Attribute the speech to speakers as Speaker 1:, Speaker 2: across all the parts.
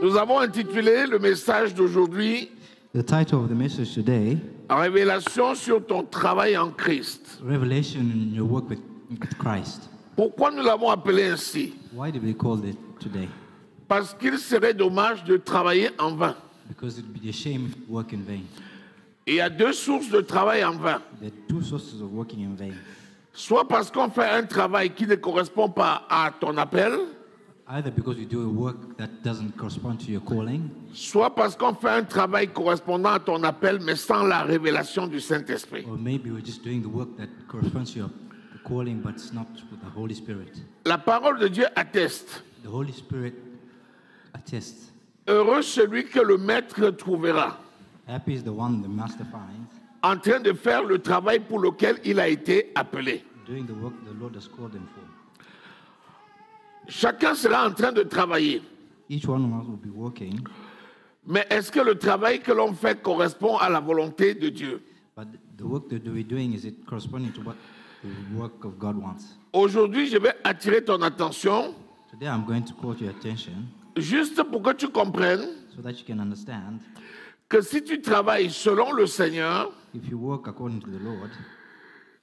Speaker 1: Nous avons intitulé le message d'aujourd'hui
Speaker 2: The title of the message today,
Speaker 1: Révélation sur ton travail en Christ.
Speaker 2: Revelation in your work with Christ.
Speaker 1: Pourquoi nous l'avons appelé ainsi?
Speaker 2: Why did we call it today?
Speaker 1: Parce qu'il serait dommage de travailler en vain.
Speaker 2: Because it would be a shame if you work in vain.
Speaker 1: Il y a deux sources de travail en vain.
Speaker 2: There are two sources of working in vain.
Speaker 1: Soit parce qu'on fait un travail qui ne correspond pas à ton appel,
Speaker 2: Either because you do a work that doesn't correspond to your calling,
Speaker 1: soit parce qu'on fait un travail correspondant à ton appel mais sans la révélation du Saint-Esprit.
Speaker 2: or maybe we're just doing the work that corresponds to your calling, but it's not with the Holy Spirit.
Speaker 1: La parole de Dieu atteste.
Speaker 2: The Holy Spirit attests.
Speaker 1: Heureux celui que le maître trouvera
Speaker 2: Happy is the one the master finds,
Speaker 1: en train de faire le travail pour lequel il a été appelé.
Speaker 2: doing the work the Lord has called him for.
Speaker 1: Chacun sera en train de travailler.
Speaker 2: Each one of us will be working,
Speaker 1: Mais est-ce que le travail que l'on fait correspond à la volonté de Dieu?
Speaker 2: but the work that we're doing, is it corresponding to what the work of God wants?
Speaker 1: Aujourd'hui, je vais attirer ton attention
Speaker 2: Today I'm going to call to your attention
Speaker 1: juste pour que tu comprennes
Speaker 2: so that you can understand
Speaker 1: que si tu travailles selon le Seigneur,
Speaker 2: if you work according to the Lord,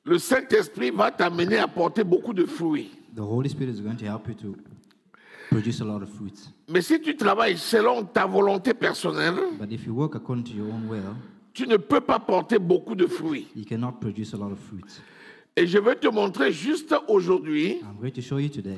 Speaker 1: le Saint-Esprit va t'amener à porter beaucoup de fruits.
Speaker 2: the Holy Spirit is going to help you to produce a lot of fruits.
Speaker 1: Mais si tu travailles selon ta volonté personnelle,
Speaker 2: But if you work according to your own will,
Speaker 1: tu ne peux pas porter beaucoup de fruits.
Speaker 2: you cannot produce a lot of fruits.
Speaker 1: Et je vais te montrer juste aujourd'hui
Speaker 2: I'm going to show you today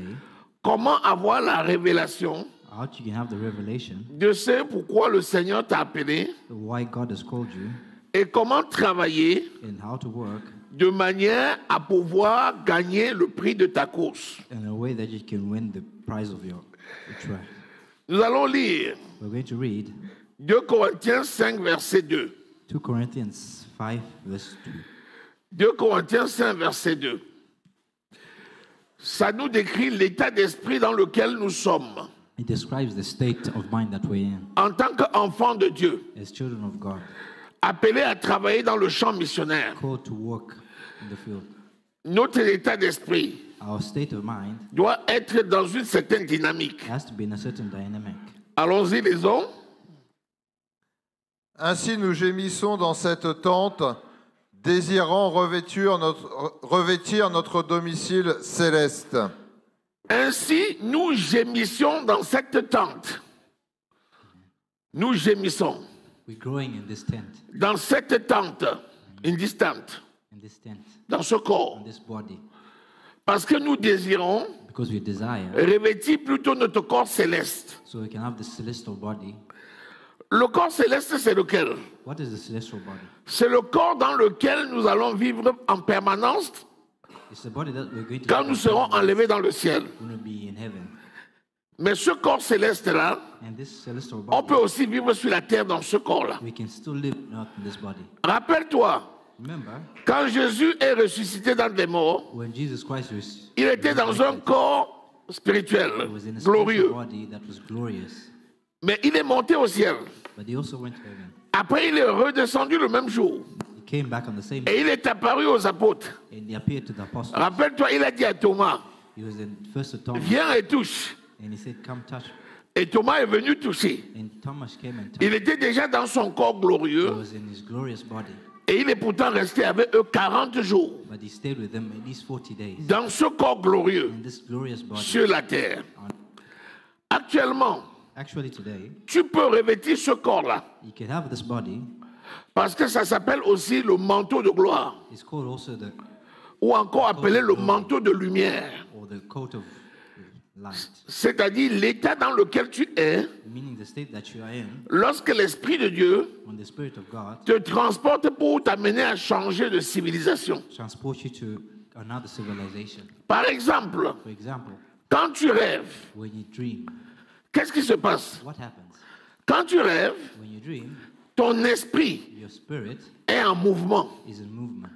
Speaker 1: comment avoir la révélation
Speaker 2: how you can have the revelation
Speaker 1: de ce pourquoi le Seigneur t'a appelé
Speaker 2: of why God has called you
Speaker 1: et comment travailler
Speaker 2: and how to work
Speaker 1: de manière à pouvoir gagner le prix de ta course.
Speaker 2: in a way that you can win the prize of your track.
Speaker 1: Nous allons lire
Speaker 2: We're going to read
Speaker 1: 2 Corinthiens 5, verset 2.
Speaker 2: 2 Corinthians 5, verse 2.
Speaker 1: 2 Corinthiens 5, verset 2. Ça nous décrit l'état d'esprit dans lequel nous sommes
Speaker 2: It describes the state of mind that we're in
Speaker 1: en tant qu'enfants de Dieu,
Speaker 2: as children of God,
Speaker 1: appelés à travailler dans le champ missionnaire.
Speaker 2: called to work in the field.
Speaker 1: Notre état d'esprit
Speaker 2: Our state of mind
Speaker 1: doit être dans une certaine dynamique.
Speaker 2: has to be in a certain dynamic.
Speaker 1: Allons-y, lisons.
Speaker 3: Ainsi nous gémissons dans cette tente, désirant revêtir notre domicile céleste.
Speaker 1: Ainsi, nous gémissions dans cette tente. Nous gémissons
Speaker 2: We're growing in this tent,
Speaker 1: dans cette tente, in this tent, dans ce corps.
Speaker 2: in this body,
Speaker 1: Parce que nous désirons
Speaker 2: because we desire,
Speaker 1: revêtir plutôt notre corps céleste.
Speaker 2: so we can have the celestial body.
Speaker 1: Le corps céleste, c'est lequel?
Speaker 2: What is the celestial body?
Speaker 1: C'est le corps dans lequel nous allons vivre en permanence
Speaker 2: It's the body that we're going to
Speaker 1: quand nous serons enlevés dans le ciel.
Speaker 2: going to be in heaven.
Speaker 1: Mais ce corps céleste-là,
Speaker 2: And this celestial
Speaker 1: on peut
Speaker 2: body,
Speaker 1: aussi vivre sur la terre dans ce corps-là.
Speaker 2: we can still live not in this body.
Speaker 1: Rappelle-toi,
Speaker 2: Remember,
Speaker 1: quand Jésus est ressuscité dans des morts,
Speaker 2: when Jesus Christ was,
Speaker 1: il était dans un corps spirituel,
Speaker 2: he was in a
Speaker 1: glorieux.
Speaker 2: spiritual body that was glorious,
Speaker 1: Mais il est monté au ciel.
Speaker 2: but he also went to heaven.
Speaker 1: Après, il est redescendu le même jour.
Speaker 2: He came back on the same
Speaker 1: Et
Speaker 2: day,
Speaker 1: il est apparu aux apôtres.
Speaker 2: and he appeared to the apostles.
Speaker 1: Rappelle-toi, il a dit à Thomas,
Speaker 2: He was in first to Thomas,
Speaker 1: viens et touche.
Speaker 2: and he said, "Come touch."
Speaker 1: Et Thomas est venu toucher.
Speaker 2: And Thomas came and
Speaker 1: Il
Speaker 2: touched.
Speaker 1: était déjà dans son corps
Speaker 2: He
Speaker 1: glorieux.
Speaker 2: was in his glorious body,
Speaker 1: Et il est pourtant resté avec eux 40 jours
Speaker 2: but he stayed with them at least 40 days
Speaker 1: dans ce corps glorieux
Speaker 2: in this glorious body.
Speaker 1: sur la terre. Actuellement,
Speaker 2: Actually, today,
Speaker 1: tu peux revêtir ce corps-là
Speaker 2: you can have this body.
Speaker 1: parce que ça s'appelle aussi le manteau de gloire
Speaker 2: It's called also the
Speaker 1: ou encore appelé le manteau de lumière.
Speaker 2: or the coat of light,
Speaker 1: C'est-à-dire l'état dans lequel tu es
Speaker 2: meaning the state that you are in
Speaker 1: lorsque l'Esprit de Dieu
Speaker 2: when the Spirit of God
Speaker 1: te transporte pour t'amener à changer de civilisation.
Speaker 2: transports you to another civilization.
Speaker 1: Par exemple,
Speaker 2: For example,
Speaker 1: quand tu rêves,
Speaker 2: when you dream,
Speaker 1: qu'est-ce qui se passe?
Speaker 2: what happens?
Speaker 1: Quand tu rêves,
Speaker 2: When you dream,
Speaker 1: ton esprit
Speaker 2: your spirit
Speaker 1: est en mouvement.
Speaker 2: is in movement.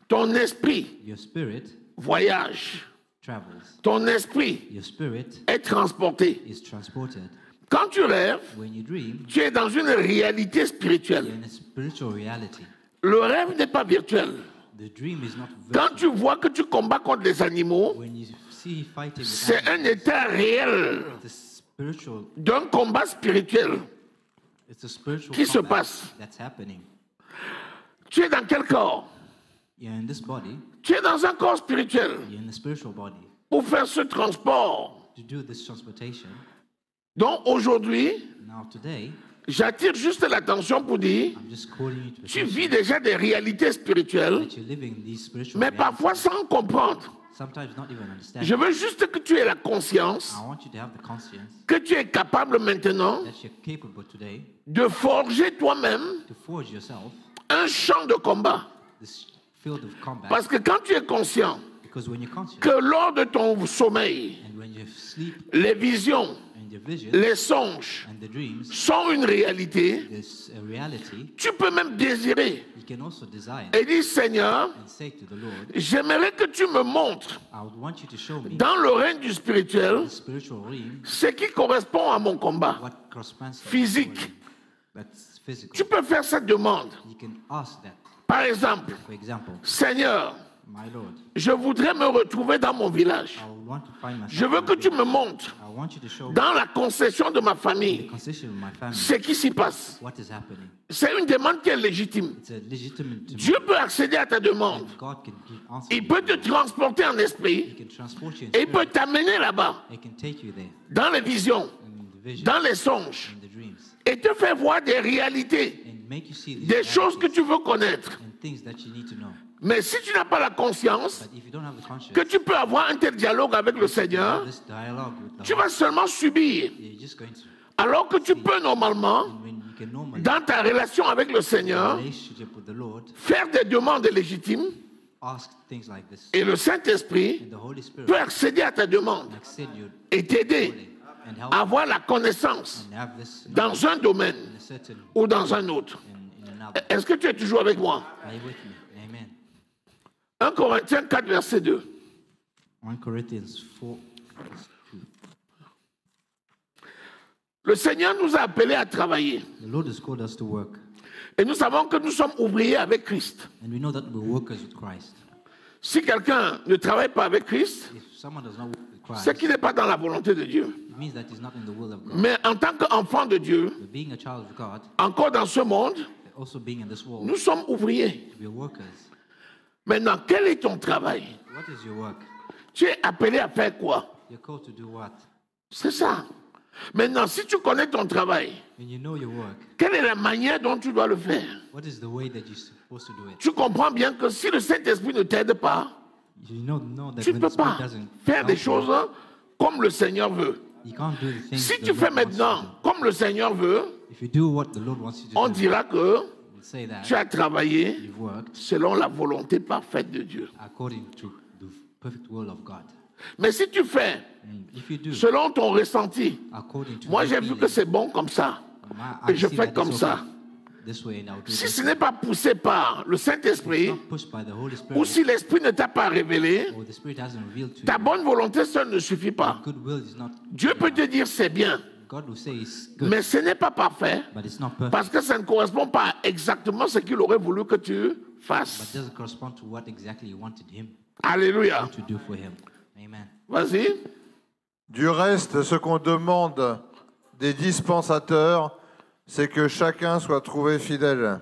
Speaker 1: Ton esprit
Speaker 2: Your spirit
Speaker 1: voyage.
Speaker 2: travels.
Speaker 1: Ton esprit
Speaker 2: Your spirit
Speaker 1: est transporté.
Speaker 2: is transported.
Speaker 1: Quand tu rêves,
Speaker 2: When you dream,
Speaker 1: tu es dans une réalité
Speaker 2: you're
Speaker 1: spirituelle.
Speaker 2: in a spiritual reality.
Speaker 1: Le rêve n'est pas virtuel.
Speaker 2: The dream is not
Speaker 1: Quand
Speaker 2: virtual.
Speaker 1: tu vois que tu combats contre les animaux,
Speaker 2: When you see fighting with
Speaker 1: c'est un
Speaker 2: animals,
Speaker 1: état réel.
Speaker 2: it's spiritual,
Speaker 1: d'un combat spirituel
Speaker 2: it's a spiritual
Speaker 1: qui se
Speaker 2: combat
Speaker 1: passe.
Speaker 2: that's happening.
Speaker 1: Tu es dans quel corps?
Speaker 2: You're in this body,
Speaker 1: Tu es dans un corps spirituel.
Speaker 2: you're in the spiritual body.
Speaker 1: Pour faire ce transport.
Speaker 2: To do this transportation.
Speaker 1: Donc aujourd'hui,
Speaker 2: Now today,
Speaker 1: j'attire juste l'attention pour dire,
Speaker 2: I'm just calling you to
Speaker 1: tu
Speaker 2: attention
Speaker 1: vis déjà des réalités spirituelles,
Speaker 2: that you're living these spiritual
Speaker 1: mais
Speaker 2: realities,
Speaker 1: parfois sans comprendre.
Speaker 2: sometimes not even understanding.
Speaker 1: Je veux juste que tu aies la conscience
Speaker 2: I want you to have the conscience
Speaker 1: que tu es capable maintenant
Speaker 2: that you're capable today
Speaker 1: de forger toi-même
Speaker 2: to forge yourself
Speaker 1: un champ de combat.
Speaker 2: this field of combat.
Speaker 1: Parce que quand tu es conscient
Speaker 2: Because when you're conscious
Speaker 1: que lors de ton sommeil,
Speaker 2: and when you sleep
Speaker 1: les visions,
Speaker 2: and your vision
Speaker 1: les songes
Speaker 2: and the dreams,
Speaker 1: sont une réalité,
Speaker 2: this reality,
Speaker 1: tu peux même désirer
Speaker 2: you can also desire
Speaker 1: et dire, Seigneur,
Speaker 2: and say to the Lord,
Speaker 1: j'aimerais que tu me montres
Speaker 2: I would want you to show me
Speaker 1: dans le règne du spirituel
Speaker 2: the spiritual realm,
Speaker 1: ce qui correspond à mon combat.
Speaker 2: what corresponds to
Speaker 1: Physique.
Speaker 2: the realm that's physical.
Speaker 1: Tu peux faire cette demande.
Speaker 2: You can ask that.
Speaker 1: Par exemple,
Speaker 2: For example,
Speaker 1: Seigneur,
Speaker 2: my Lord,
Speaker 1: je voudrais me retrouver dans mon village.
Speaker 2: I would want to find myself
Speaker 1: Je veux
Speaker 2: in
Speaker 1: que
Speaker 2: a
Speaker 1: tu
Speaker 2: village.
Speaker 1: me montres
Speaker 2: I want you to show me
Speaker 1: dans la concession de ma
Speaker 2: the
Speaker 1: famille
Speaker 2: constitution of my family,
Speaker 1: ce qui s'y passe.
Speaker 2: what is happening.
Speaker 1: C'est une demande qui est légitime.
Speaker 2: It's a legitimate
Speaker 1: Dieu peut accéder à ta demande.
Speaker 2: and God can give answer.
Speaker 1: Il peut te transporter en
Speaker 2: He
Speaker 1: esprit
Speaker 2: can transport you in
Speaker 1: et il peut
Speaker 2: spirit.
Speaker 1: t'amener là-bas,
Speaker 2: He can take you there
Speaker 1: dans les visions,
Speaker 2: in the vision,
Speaker 1: dans les songes,
Speaker 2: in the dreams,
Speaker 1: et te faire voir des réalités,
Speaker 2: and make you see these
Speaker 1: des choses que
Speaker 2: realities
Speaker 1: tu veux connaître.
Speaker 2: and things that you need to know.
Speaker 1: Mais si tu n'as pas la conscience
Speaker 2: But if you don't have the conscience,
Speaker 1: que tu peux avoir un tel dialogue avec le Seigneur,
Speaker 2: this dialogue with the
Speaker 1: tu
Speaker 2: Lord,
Speaker 1: vas seulement subir.
Speaker 2: you're just going to,
Speaker 1: Alors que tu peux normalement,
Speaker 2: and when you can normally,
Speaker 1: dans ta relation avec le Seigneur,
Speaker 2: relationship with the Lord,
Speaker 1: faire des demandes légitimes
Speaker 2: ask things like this.
Speaker 1: et le Saint-Esprit
Speaker 2: And the Holy Spirit
Speaker 1: peut accéder à ta demande
Speaker 2: can accept you
Speaker 1: et t'aider
Speaker 2: and help
Speaker 1: à avoir la connaissance
Speaker 2: and have this
Speaker 1: dans un domaine
Speaker 2: in a certain
Speaker 1: ou dans un autre.
Speaker 2: in another.
Speaker 1: Est-ce que tu es toujours avec moi?
Speaker 2: Are you with me? Amen.
Speaker 1: 1 Corinthiens 4, verset 2.
Speaker 2: 1 Corinthians 4. verse 2.
Speaker 1: Le Seigneur nous a appelés à travailler.
Speaker 2: The Lord has called us to work,
Speaker 1: Et nous savons que nous sommes ouvriers avec Christ.
Speaker 2: and we know that we're workers with Christ.
Speaker 1: Si quelqu'un ne travaille pas avec Christ,
Speaker 2: If someone does not work with Christ,
Speaker 1: c'est qu'il n'est pas dans la volonté de Dieu.
Speaker 2: it means that he's not in the will of God.
Speaker 1: Mais en tant qu'enfant de Dieu,
Speaker 2: But being a child of God,
Speaker 1: encore dans ce monde,
Speaker 2: also being in this world,
Speaker 1: nous sommes ouvriers.
Speaker 2: we're workers.
Speaker 1: Maintenant, quel est ton travail?
Speaker 2: What is your work?
Speaker 1: Tu es appelé à faire quoi?
Speaker 2: You're called to do what?
Speaker 1: C'est ça. Maintenant, si tu connais ton travail,
Speaker 2: When you know your work,
Speaker 1: quelle est la manière dont tu dois le faire?
Speaker 2: what is the way that you're supposed to do it?
Speaker 1: Tu comprends bien que si le Saint-Esprit ne t'aide pas,
Speaker 2: You know that
Speaker 1: tu ne
Speaker 2: when
Speaker 1: peux
Speaker 2: the Spirit
Speaker 1: pas
Speaker 2: doesn't
Speaker 1: faire des
Speaker 2: help you,
Speaker 1: choses comme le Seigneur veut.
Speaker 2: you can't do the things
Speaker 1: Si
Speaker 2: the
Speaker 1: tu fais
Speaker 2: Lord wants you to
Speaker 1: maintenant
Speaker 2: do.
Speaker 1: comme le Seigneur veut,
Speaker 2: If you do what the Lord wants you to
Speaker 1: on
Speaker 2: do,
Speaker 1: dira que
Speaker 2: we'll say that
Speaker 1: tu as travaillé
Speaker 2: you've worked
Speaker 1: selon la volonté parfaite de Dieu.
Speaker 2: according to the perfect will of God.
Speaker 1: Mais si tu fais
Speaker 2: And if you do
Speaker 1: selon ton ressenti,
Speaker 2: according to
Speaker 1: moi
Speaker 2: your
Speaker 1: j'ai vu
Speaker 2: feeling,
Speaker 1: que c'est bon comme ça,
Speaker 2: I
Speaker 1: et je
Speaker 2: see
Speaker 1: fais
Speaker 2: that
Speaker 1: comme
Speaker 2: it's
Speaker 1: ça.
Speaker 2: okay this way, and I'll do
Speaker 1: Si
Speaker 2: this
Speaker 1: ce
Speaker 2: way.
Speaker 1: n'est pas poussé par le Saint-Esprit,
Speaker 2: Not pushed by the Holy
Speaker 1: ou
Speaker 2: Spirit,
Speaker 1: si l'Esprit ne t'a pas révélé,
Speaker 2: or the Spirit hasn't revealed to
Speaker 1: ta
Speaker 2: you,
Speaker 1: bonne volonté seule ne suffit pas.
Speaker 2: good will is not.
Speaker 1: Dieu peut te dire c'est bien,
Speaker 2: God will say it's good,
Speaker 1: mais ce n'est pas parfait
Speaker 2: but it's not perfect.
Speaker 1: parce que ça ne correspond pas exactement à ce qu'il aurait voulu que tu
Speaker 2: But
Speaker 1: fasses.
Speaker 2: doesn't correspond to what exactly you wanted Him
Speaker 1: Alléluia.
Speaker 2: to do for Him. Amen.
Speaker 1: Vas-y.
Speaker 3: Du reste, ce qu'on demande des dispensateurs, c'est que chacun soit trouvé fidèle.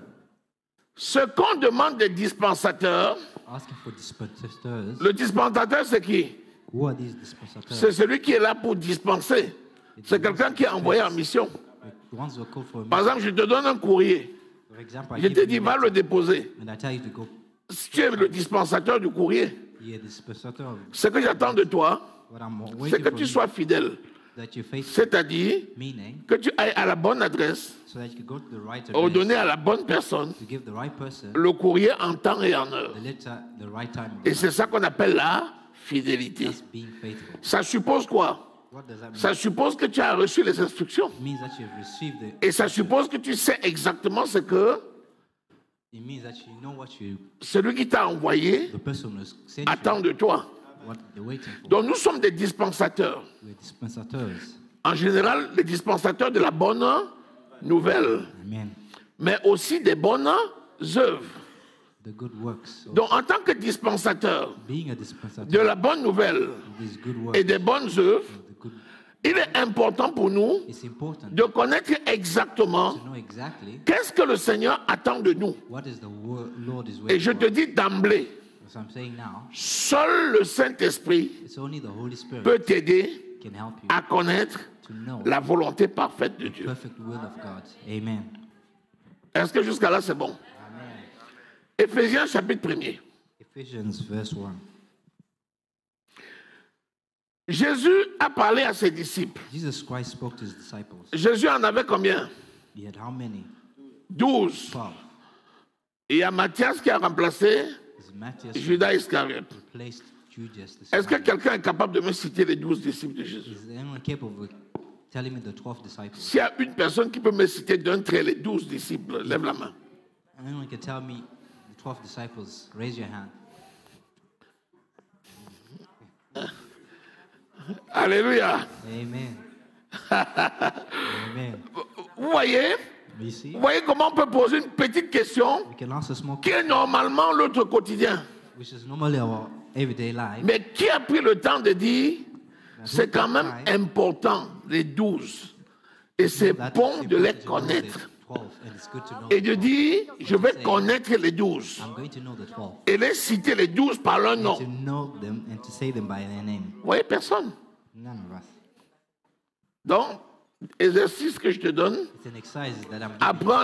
Speaker 1: Ce qu'on demande des dispensateurs,
Speaker 2: Asking for dispensators.
Speaker 1: le dispensateur c'est qui?
Speaker 2: Who are these dispensators?
Speaker 1: C'est celui qui est là pour dispenser. C'est quelqu'un qui est envoyé en mission.
Speaker 2: The ones who are called for a
Speaker 1: Par
Speaker 2: mission.
Speaker 1: exemple, je te donne un courrier.
Speaker 2: For example, I
Speaker 1: Je
Speaker 2: give
Speaker 1: te
Speaker 2: you
Speaker 1: dis,
Speaker 2: a
Speaker 1: va le
Speaker 2: letter,
Speaker 1: déposer.
Speaker 2: and I tell you to go.
Speaker 1: Si tu es le dispensateur du courrier,
Speaker 2: You're the dispensator of
Speaker 1: ce que j'attends de toi,
Speaker 2: what I'm
Speaker 1: c'est
Speaker 2: waiting
Speaker 1: que
Speaker 2: for
Speaker 1: tu
Speaker 2: you,
Speaker 1: sois fidèle.
Speaker 2: that you're faithful,
Speaker 1: C'est-à-dire
Speaker 2: meaning
Speaker 1: que tu ailles à la bonne adresse,
Speaker 2: so that you can go to the right
Speaker 1: au donner
Speaker 2: address,
Speaker 1: à la bonne personne
Speaker 2: to give the right person
Speaker 1: le courrier en temps et en heure.
Speaker 2: the letter, the right time.
Speaker 1: Et c'est ça qu'on appelle la fidélité.
Speaker 2: That's being faithful.
Speaker 1: Ça suppose quoi?
Speaker 2: What does that mean?
Speaker 1: Ça suppose que tu as reçu les instructions.
Speaker 2: It means that you've received it.
Speaker 1: Et ça suppose que tu sais exactement ce que
Speaker 2: It means that you know what you,
Speaker 1: celui qui t'a envoyé
Speaker 2: the person who sent
Speaker 1: attend
Speaker 2: you,
Speaker 1: de toi.
Speaker 2: what they're waiting for.
Speaker 1: Donc nous sommes des dispensateurs.
Speaker 2: We're dispensators.
Speaker 1: En général, les dispensateurs de la bonne nouvelle,
Speaker 2: Amen.
Speaker 1: mais aussi des bonnes œuvres.
Speaker 2: The good works.
Speaker 1: Donc en tant que dispensateur
Speaker 2: Being a dispensator
Speaker 1: de la bonne nouvelle
Speaker 2: of these good works,
Speaker 1: et des bonnes œuvres,
Speaker 2: the good,
Speaker 1: Il est important pour nous
Speaker 2: it's important
Speaker 1: de connaître exactement
Speaker 2: to know exactly
Speaker 1: qu'est-ce que le Seigneur attend de nous.
Speaker 2: what is the Lord is
Speaker 1: Et
Speaker 2: waiting
Speaker 1: je te
Speaker 2: for.
Speaker 1: dis d'emblée,
Speaker 2: So I'm saying now,
Speaker 1: seul le Saint-Esprit
Speaker 2: it's only the Holy Spirit
Speaker 1: peut t'aider
Speaker 2: can help you
Speaker 1: à connaître
Speaker 2: to know
Speaker 1: la volonté parfaite de
Speaker 2: the
Speaker 1: Dieu.
Speaker 2: perfect will of God. Amen.
Speaker 1: Est-ce que jusqu'à là c'est bon?
Speaker 2: Amen.
Speaker 1: Éphésiens chapitre 1er.
Speaker 2: Ephesians verse 1.
Speaker 1: Jésus a parlé à ses disciples.
Speaker 2: Jesus Christ spoke to his disciples.
Speaker 1: Jésus en avait combien?
Speaker 2: He had how many?
Speaker 1: 12.
Speaker 2: 12.
Speaker 1: Et il y a Matthias qui a remplacé
Speaker 2: Is Matthias
Speaker 1: Judas Iscariote.
Speaker 2: replaced Judas the
Speaker 1: Est-ce que
Speaker 2: Scribe?
Speaker 1: quelqu'un est capable de me citer les 12 disciples de Jésus?
Speaker 2: Is anyone capable of telling me the 12 disciples?
Speaker 1: S'il y a une personne qui peut me citer d'un trait les 12 disciples, lève la main.
Speaker 2: Anyone can tell me the 12 disciples? Raise your hand.
Speaker 1: Alléluia.
Speaker 2: Amen. Amen.
Speaker 1: Vous voyez?
Speaker 2: You see?
Speaker 1: Vous voyez comment on peut poser une petite question
Speaker 2: We can ask a small
Speaker 1: qui est
Speaker 2: question,
Speaker 1: normalement notre quotidien.
Speaker 2: which is normally our everyday life.
Speaker 1: Mais qui a pris le temps de dire c'est quand même important, les 12. Et c'est
Speaker 2: That
Speaker 1: bon
Speaker 2: it's
Speaker 1: de les
Speaker 2: important to know the
Speaker 1: connaître.
Speaker 2: 12, and it's good to know
Speaker 1: Et
Speaker 2: the
Speaker 1: de
Speaker 2: 12.
Speaker 1: dire, je vais connaître les 12.
Speaker 2: I'm going to know the 12.
Speaker 1: Et les citer les 12 par leur nom.
Speaker 2: To know them and to say them by their name.
Speaker 1: Vous voyez, personne.
Speaker 2: None of us.
Speaker 1: Donc, exercice que je te donne,
Speaker 2: It's an exercise that I'm giving
Speaker 1: apprends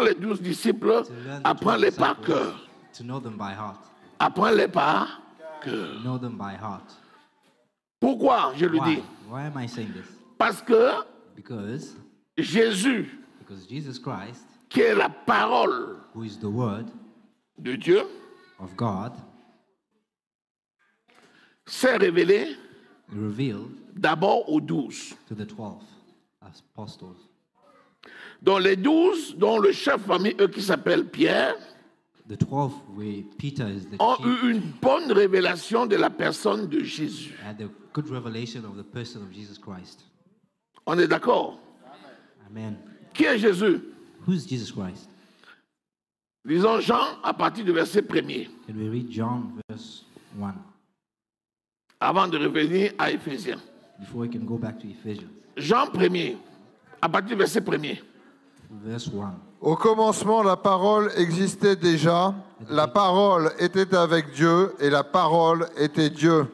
Speaker 1: les 12 disciples,
Speaker 2: to learn the 12
Speaker 1: apprends-les par
Speaker 2: disciples,
Speaker 1: cœur.
Speaker 2: to know them by heart.
Speaker 1: Apprends-les par cœur.
Speaker 2: Know them by heart.
Speaker 1: Pourquoi je le
Speaker 2: Why?
Speaker 1: dis?
Speaker 2: Why am I saying this?
Speaker 1: Parce que
Speaker 2: Because
Speaker 1: Jésus,
Speaker 2: Jesus Christ,
Speaker 1: qui est la parole
Speaker 2: who is the Word
Speaker 1: de Dieu,
Speaker 2: of God,
Speaker 1: s'est révélé
Speaker 2: revealed
Speaker 1: d'abord aux 12.
Speaker 2: to the 12 apostles.
Speaker 1: Dont les 12, dont le chef parmi eux qui s'appelle Pierre,
Speaker 2: The 12, where Peter is the
Speaker 1: ont
Speaker 2: chief,
Speaker 1: eu une bonne révélation de la personne de Jésus.
Speaker 2: had a good revelation of the person of Jesus Christ.
Speaker 1: On est d'accord?
Speaker 2: Amen.
Speaker 1: Qui est Jésus?
Speaker 2: Who is Jesus Christ?
Speaker 1: Lisons Jean à partir du verset 1er,
Speaker 2: Can we read John verse 1
Speaker 1: avant de revenir à Éphésiens.
Speaker 2: before we can go back to Ephesians?
Speaker 1: Jean 1er, à partir du verset 1er.
Speaker 2: Verse 1.
Speaker 3: Au commencement, la parole existait déjà. La parole était avec Dieu et la parole était Dieu.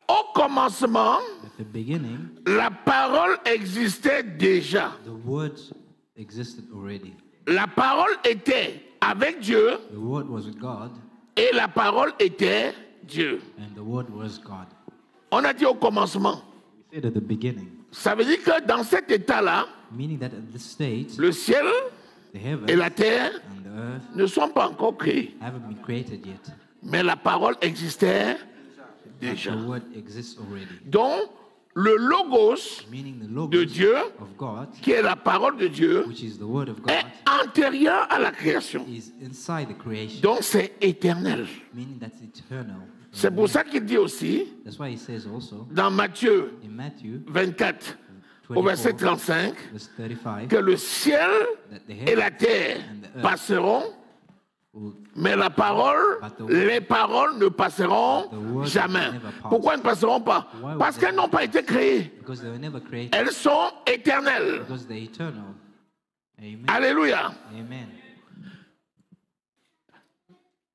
Speaker 1: Au commencement,
Speaker 2: At the beginning,
Speaker 1: la parole existait déjà.
Speaker 2: the Word existed already.
Speaker 1: La parole était avec Dieu
Speaker 2: The Word was with God,
Speaker 1: et la parole était Dieu.
Speaker 2: and the Word was God.
Speaker 1: On a dit au commencement.
Speaker 2: We said at the beginning,
Speaker 1: Ça veut dire que dans cet état-là,
Speaker 2: meaning that at this state,
Speaker 1: le ciel
Speaker 2: the
Speaker 1: et
Speaker 2: heavens
Speaker 1: la terre
Speaker 2: and the earth
Speaker 1: ne sont pas encore créés.
Speaker 2: haven't been created yet.
Speaker 1: Mais la parole existait déjà.
Speaker 2: The Word exists already.
Speaker 1: Donc, le logos
Speaker 2: Meaning the
Speaker 1: de
Speaker 2: logos
Speaker 1: Dieu,
Speaker 2: of God,
Speaker 1: qui est la parole de Dieu,
Speaker 2: which is the Word of
Speaker 1: est
Speaker 2: God,
Speaker 1: antérieur à la création.
Speaker 2: is inside the creation,
Speaker 1: Donc, c'est éternel.
Speaker 2: meaning that's eternal.
Speaker 1: C'est pour ça qu'il dit aussi,
Speaker 2: That's why he says also
Speaker 1: dans Matthieu
Speaker 2: in Matthew
Speaker 1: 24, au verset
Speaker 2: 24,
Speaker 1: 35,
Speaker 2: verse 35,
Speaker 1: que le ciel
Speaker 2: that the
Speaker 1: et la
Speaker 2: heavens
Speaker 1: terre
Speaker 2: and the earth
Speaker 1: passeront,
Speaker 2: will,
Speaker 1: mais la parole,
Speaker 2: But the word-
Speaker 1: les paroles ne passeront
Speaker 2: the word
Speaker 1: jamais.
Speaker 2: will never pass.
Speaker 1: Pourquoi elles ne passeront pas?
Speaker 2: Why would
Speaker 1: Parce
Speaker 2: they
Speaker 1: qu'elles n'ont pas été créées.
Speaker 2: because they were never created,
Speaker 1: Elles sont éternelles.
Speaker 2: because they're eternal. Amen.
Speaker 1: Alléluia.
Speaker 2: Amen.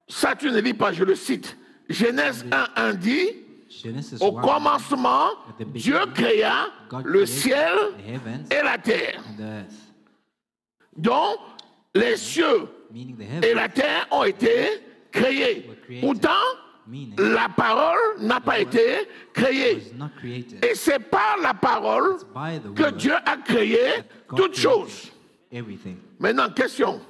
Speaker 1: Ça, tu ne lis pas, je le cite. Genèse 1 dit,
Speaker 2: Genesis
Speaker 1: au
Speaker 2: 1,
Speaker 1: commencement,
Speaker 2: At the beginning,
Speaker 1: Dieu créa
Speaker 2: God
Speaker 1: le
Speaker 2: created
Speaker 1: ciel
Speaker 2: the heavens
Speaker 1: et la terre.
Speaker 2: and the earth,
Speaker 1: Donc, les cieux
Speaker 2: meaning the
Speaker 1: et
Speaker 2: heavens
Speaker 1: la terre ont été créés.
Speaker 2: were created,
Speaker 1: Pourtant,
Speaker 2: meaning
Speaker 1: la parole n'a pas été créée.
Speaker 2: was not created.
Speaker 1: Et c'est par la parole
Speaker 2: It's by the
Speaker 1: que
Speaker 2: word
Speaker 1: Dieu a créé
Speaker 2: God
Speaker 1: toutes
Speaker 2: created
Speaker 1: choses.
Speaker 2: everything.
Speaker 1: Maintenant, question.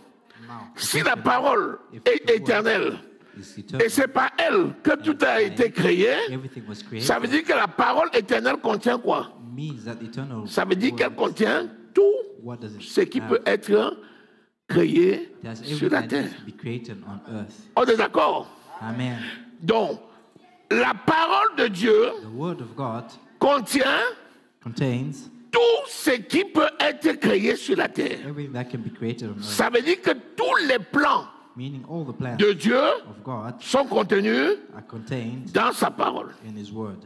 Speaker 2: Now,
Speaker 1: Si la parole
Speaker 2: if
Speaker 1: est
Speaker 2: the word
Speaker 1: éternelle
Speaker 2: is
Speaker 1: et
Speaker 2: eternal,
Speaker 1: c'est par elle que tout a été créé,
Speaker 2: everything was created,
Speaker 1: ça veut dire que la parole éternelle contient quoi?
Speaker 2: means that eternal
Speaker 1: Ça veut dire
Speaker 2: word,
Speaker 1: qu'elle contient tout
Speaker 2: what does it
Speaker 1: ce qui
Speaker 2: have?
Speaker 1: peut être créé
Speaker 2: It has
Speaker 1: sur la
Speaker 2: everything that
Speaker 1: terre.
Speaker 2: needs to be created on earth.
Speaker 1: On est d'accord?
Speaker 2: Amen.
Speaker 1: Donc, la parole de Dieu
Speaker 2: The word of God
Speaker 1: contient
Speaker 2: contains
Speaker 1: tout ce qui peut être créé sur la terre.
Speaker 2: everything that can be created on earth,
Speaker 1: Ça veut dire que tous les plans
Speaker 2: meaning all the plans
Speaker 1: de Dieu
Speaker 2: of God
Speaker 1: sont contenus
Speaker 2: are contained
Speaker 1: dans sa parole.
Speaker 2: in His word.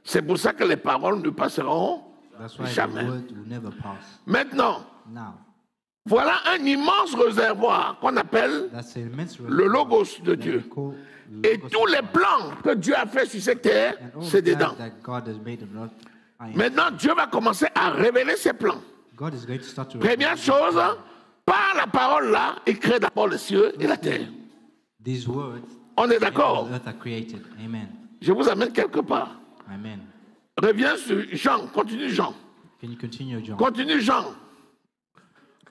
Speaker 1: C'est pour ça que les paroles ne passeront
Speaker 2: That's why
Speaker 1: jamais.
Speaker 2: the word will never pass.
Speaker 1: Maintenant,
Speaker 2: Now,
Speaker 1: voilà un immense réservoir qu'on appelle
Speaker 2: that's the immense
Speaker 1: le logos de
Speaker 2: that
Speaker 1: Dieu.
Speaker 2: we call
Speaker 1: Et
Speaker 2: logos
Speaker 1: tous
Speaker 2: of
Speaker 1: les
Speaker 2: God.
Speaker 1: plans que Dieu a fait sur cette terre,
Speaker 2: And all
Speaker 1: c'est
Speaker 2: the
Speaker 1: dedans.
Speaker 2: plans that God has made them,
Speaker 1: Maintenant, Dieu va commencer à révéler ses plans.
Speaker 2: God is going to start to
Speaker 1: Première chose, par la parole là, il crée d'abord les cieux et la terre.
Speaker 2: these words.
Speaker 1: On est
Speaker 2: and
Speaker 1: d'accord?
Speaker 2: the earth are created. Amen.
Speaker 1: Je vous amène quelque part.
Speaker 2: Amen.
Speaker 1: Reviens sur Jean, continue Jean.
Speaker 2: Can you continue, John?
Speaker 1: Continue Jean.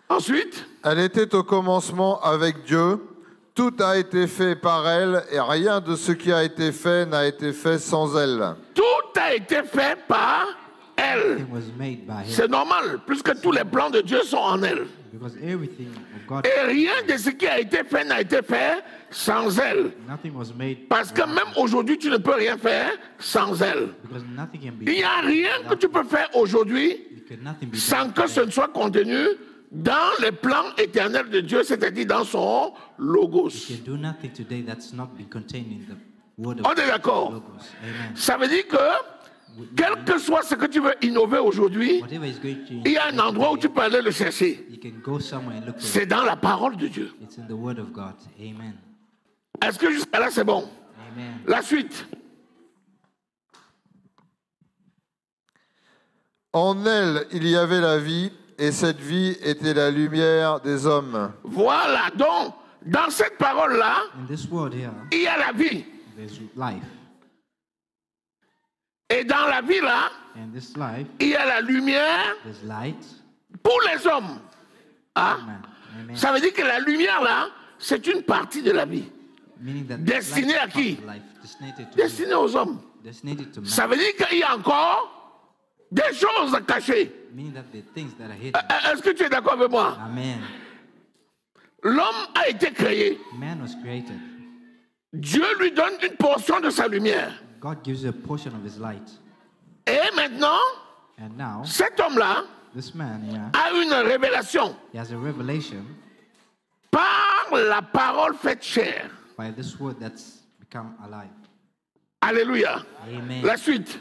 Speaker 1: Ensuite,
Speaker 3: Elle était au commencement avec Dieu. Tout a été fait par elle et rien de ce qui a été fait n'a été fait sans elle.
Speaker 1: tout a été fait par elle.
Speaker 2: Everything was made by Him.
Speaker 1: C'est normal, puisque tous les plans de Dieu sont en elle.
Speaker 2: Because everything of God,
Speaker 1: Et rien de ce qui a été fait n'a été fait sans elle.
Speaker 2: nothing was made.
Speaker 1: Parce que même aujourd'hui, tu ne peux rien faire sans elle.
Speaker 2: Because nothing can be.
Speaker 1: Il n'y a rien que tu peux faire aujourd'hui
Speaker 2: Nothing be
Speaker 1: sans
Speaker 2: done
Speaker 1: que ce ne soit contenu dans les plans éternels de Dieu, c'est-à-dire dans son logos.
Speaker 2: You can do nothing today that's not been contained in the word of
Speaker 1: On est d'accord?
Speaker 2: Logos. Amen.
Speaker 1: Ça veut dire que, quel que soit ce que tu veux innover aujourd'hui,
Speaker 2: Whatever is going to
Speaker 1: il y a un endroit où tu peux aller le chercher.
Speaker 2: you can go somewhere and look for it.
Speaker 1: C'est dans la parole de Dieu.
Speaker 2: It's in the word of God. Amen.
Speaker 1: Est-ce que jusqu'à là, c'est bon?
Speaker 2: Amen.
Speaker 1: La suite.
Speaker 3: En elle, il y avait la vie, et cette vie était la lumière des hommes.
Speaker 1: Voilà, donc, dans cette parole-là,
Speaker 2: In this word here,
Speaker 1: il y a la vie.
Speaker 2: there's life.
Speaker 1: Et dans la vie, là,
Speaker 2: And this life,
Speaker 1: il y a la lumière
Speaker 2: there's light.
Speaker 1: pour les hommes. Ah?
Speaker 2: Amen. Amen.
Speaker 1: Ça veut dire que la lumière, là, c'est une partie de la vie.
Speaker 2: Meaning that
Speaker 1: Destiné
Speaker 2: light
Speaker 1: à
Speaker 2: is
Speaker 1: qui?
Speaker 2: part of life, designated to
Speaker 1: Destinée aux hommes.
Speaker 2: designated to man.
Speaker 1: Ça veut dire qu'il y a encore des choses cachées.
Speaker 2: Meaning that the things that are hidden.
Speaker 1: Est-ce que tu es d'accord avec moi?
Speaker 2: Amen.
Speaker 1: L'homme a été créé.
Speaker 2: Man was created.
Speaker 1: Dieu lui donne une portion de sa lumière.
Speaker 2: God gives you a portion of His light.
Speaker 1: Et maintenant,
Speaker 2: And now,
Speaker 1: cet homme-là
Speaker 2: this man here,
Speaker 1: a une révélation
Speaker 2: he has a revelation
Speaker 1: par la parole faite chair.
Speaker 2: by this word that's become alive.
Speaker 1: Alléluia.
Speaker 2: Amen.
Speaker 1: La suite.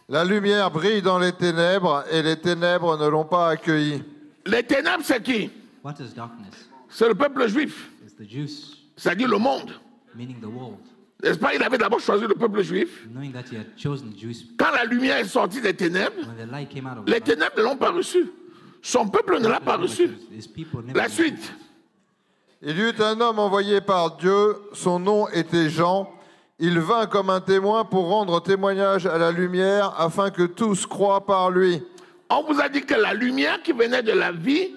Speaker 3: La lumière brille dans les ténèbres, et les ténèbres ne l'ont pas accueillie.
Speaker 1: Les ténèbres, c'est qui?
Speaker 2: What is darkness?
Speaker 1: C'est le peuple juif,
Speaker 2: It's the Jews,
Speaker 1: c'est-à-dire le monde.
Speaker 2: meaning the world.
Speaker 1: N'est-ce pas? Il avait d'abord choisi le peuple juif.
Speaker 2: Knowing that He had chosen the Jews,
Speaker 1: Quand la lumière est sortie des ténèbres,
Speaker 2: when the light came out of
Speaker 1: les
Speaker 2: God,
Speaker 1: ténèbres ne l'ont pas reçu. Son peuple ne l'a pas reçu.
Speaker 2: His people never
Speaker 1: La suite.
Speaker 3: Il y eut un homme envoyé par Dieu, son nom était Jean. Il vint comme un témoin pour rendre témoignage à la lumière, afin que tous croient par lui.
Speaker 1: On vous a dit que la lumière qui venait de la vie,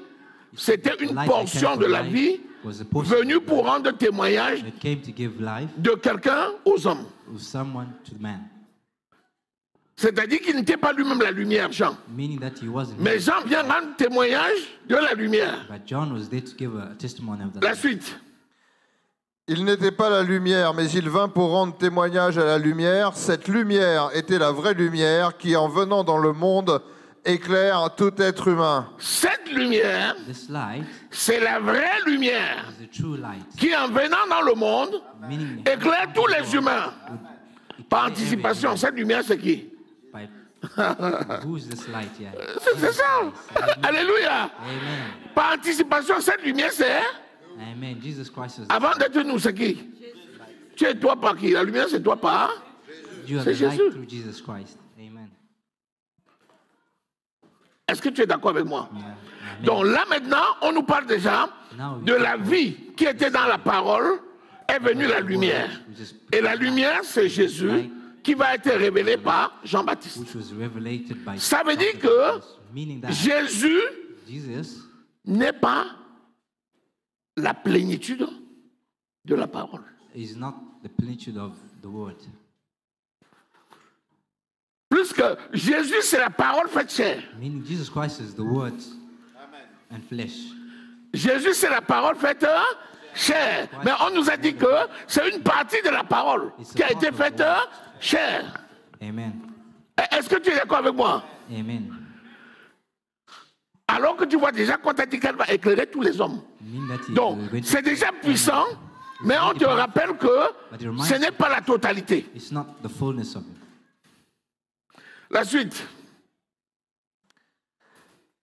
Speaker 1: c'était une portion de la vie
Speaker 2: was a portion
Speaker 1: venue pour rendre témoignage
Speaker 2: that came to give life
Speaker 1: de quelqu'un aux hommes.
Speaker 2: to someone, to man.
Speaker 1: C'est-à-dire qu'il n'était pas lui-même la lumière, Jean.
Speaker 2: Meaning that he wasn't
Speaker 1: Mais
Speaker 2: here.
Speaker 1: Jean vient rendre témoignage de la lumière.
Speaker 2: But John was there to give a testimony of the
Speaker 1: La
Speaker 2: light.
Speaker 1: suite.
Speaker 3: Il n'était pas la lumière, mais il vint pour rendre témoignage à la lumière. Cette lumière était la vraie lumière qui, en venant dans le monde, éclaire tout être humain.
Speaker 1: Cette lumière,
Speaker 2: This light
Speaker 1: c'est la vraie lumière
Speaker 2: is the true light.
Speaker 1: qui, en venant dans le monde,
Speaker 2: Meaning
Speaker 1: éclaire tous les humains.
Speaker 2: it
Speaker 1: Par
Speaker 2: clear
Speaker 1: anticipation,
Speaker 2: everyone.
Speaker 1: cette lumière, c'est qui?
Speaker 2: By, who is this light here?
Speaker 1: C'est ça. Alléluia.
Speaker 2: Amen.
Speaker 1: Par anticipation, cette lumière, c'est
Speaker 2: Amen. Jesus Christ is
Speaker 1: avant d'être nous, c'est qui? Tu es toi par qui? La lumière, c'est toi par?
Speaker 2: you are
Speaker 1: c'est
Speaker 2: the light
Speaker 1: Jésus.
Speaker 2: through Jesus Christ. Amen.
Speaker 1: Est-ce que tu es d'accord avec moi?
Speaker 2: Amen.
Speaker 1: Donc là maintenant, on nous parle déjà
Speaker 2: Now
Speaker 1: de la vie qui était dans la parole, est venue la lumière. Et la lumière, c'est Jésus qui va être révélé par Jean-Baptiste.
Speaker 2: which was revelated by
Speaker 1: Ça veut dire
Speaker 2: Prophet
Speaker 1: que
Speaker 2: John. Meaning that
Speaker 1: Jésus
Speaker 2: Jesus
Speaker 1: n'est pas la plénitude de la parole.
Speaker 2: is not the plenitude of the word.
Speaker 1: Plus que Jésus, c'est la parole faite chair.
Speaker 2: Meaning Jesus Christ is the word and flesh.
Speaker 1: Jésus, c'est la parole faite chair. Mais on nous a dit que c'est une partie de la parole qui a été faite chair.
Speaker 2: Amen.
Speaker 1: Est-ce que tu es d'accord avec moi?
Speaker 2: Amen.
Speaker 1: Alors que tu vois déjà qu'on t'a dit qu'elle va éclairer tous les hommes.
Speaker 2: Meaning that he
Speaker 1: Donc,
Speaker 2: is going to-
Speaker 1: c'est déjà puissant Mais on te rappelle que ce n'est pas la totalité.
Speaker 2: It's not the fullness of it.
Speaker 1: La suite.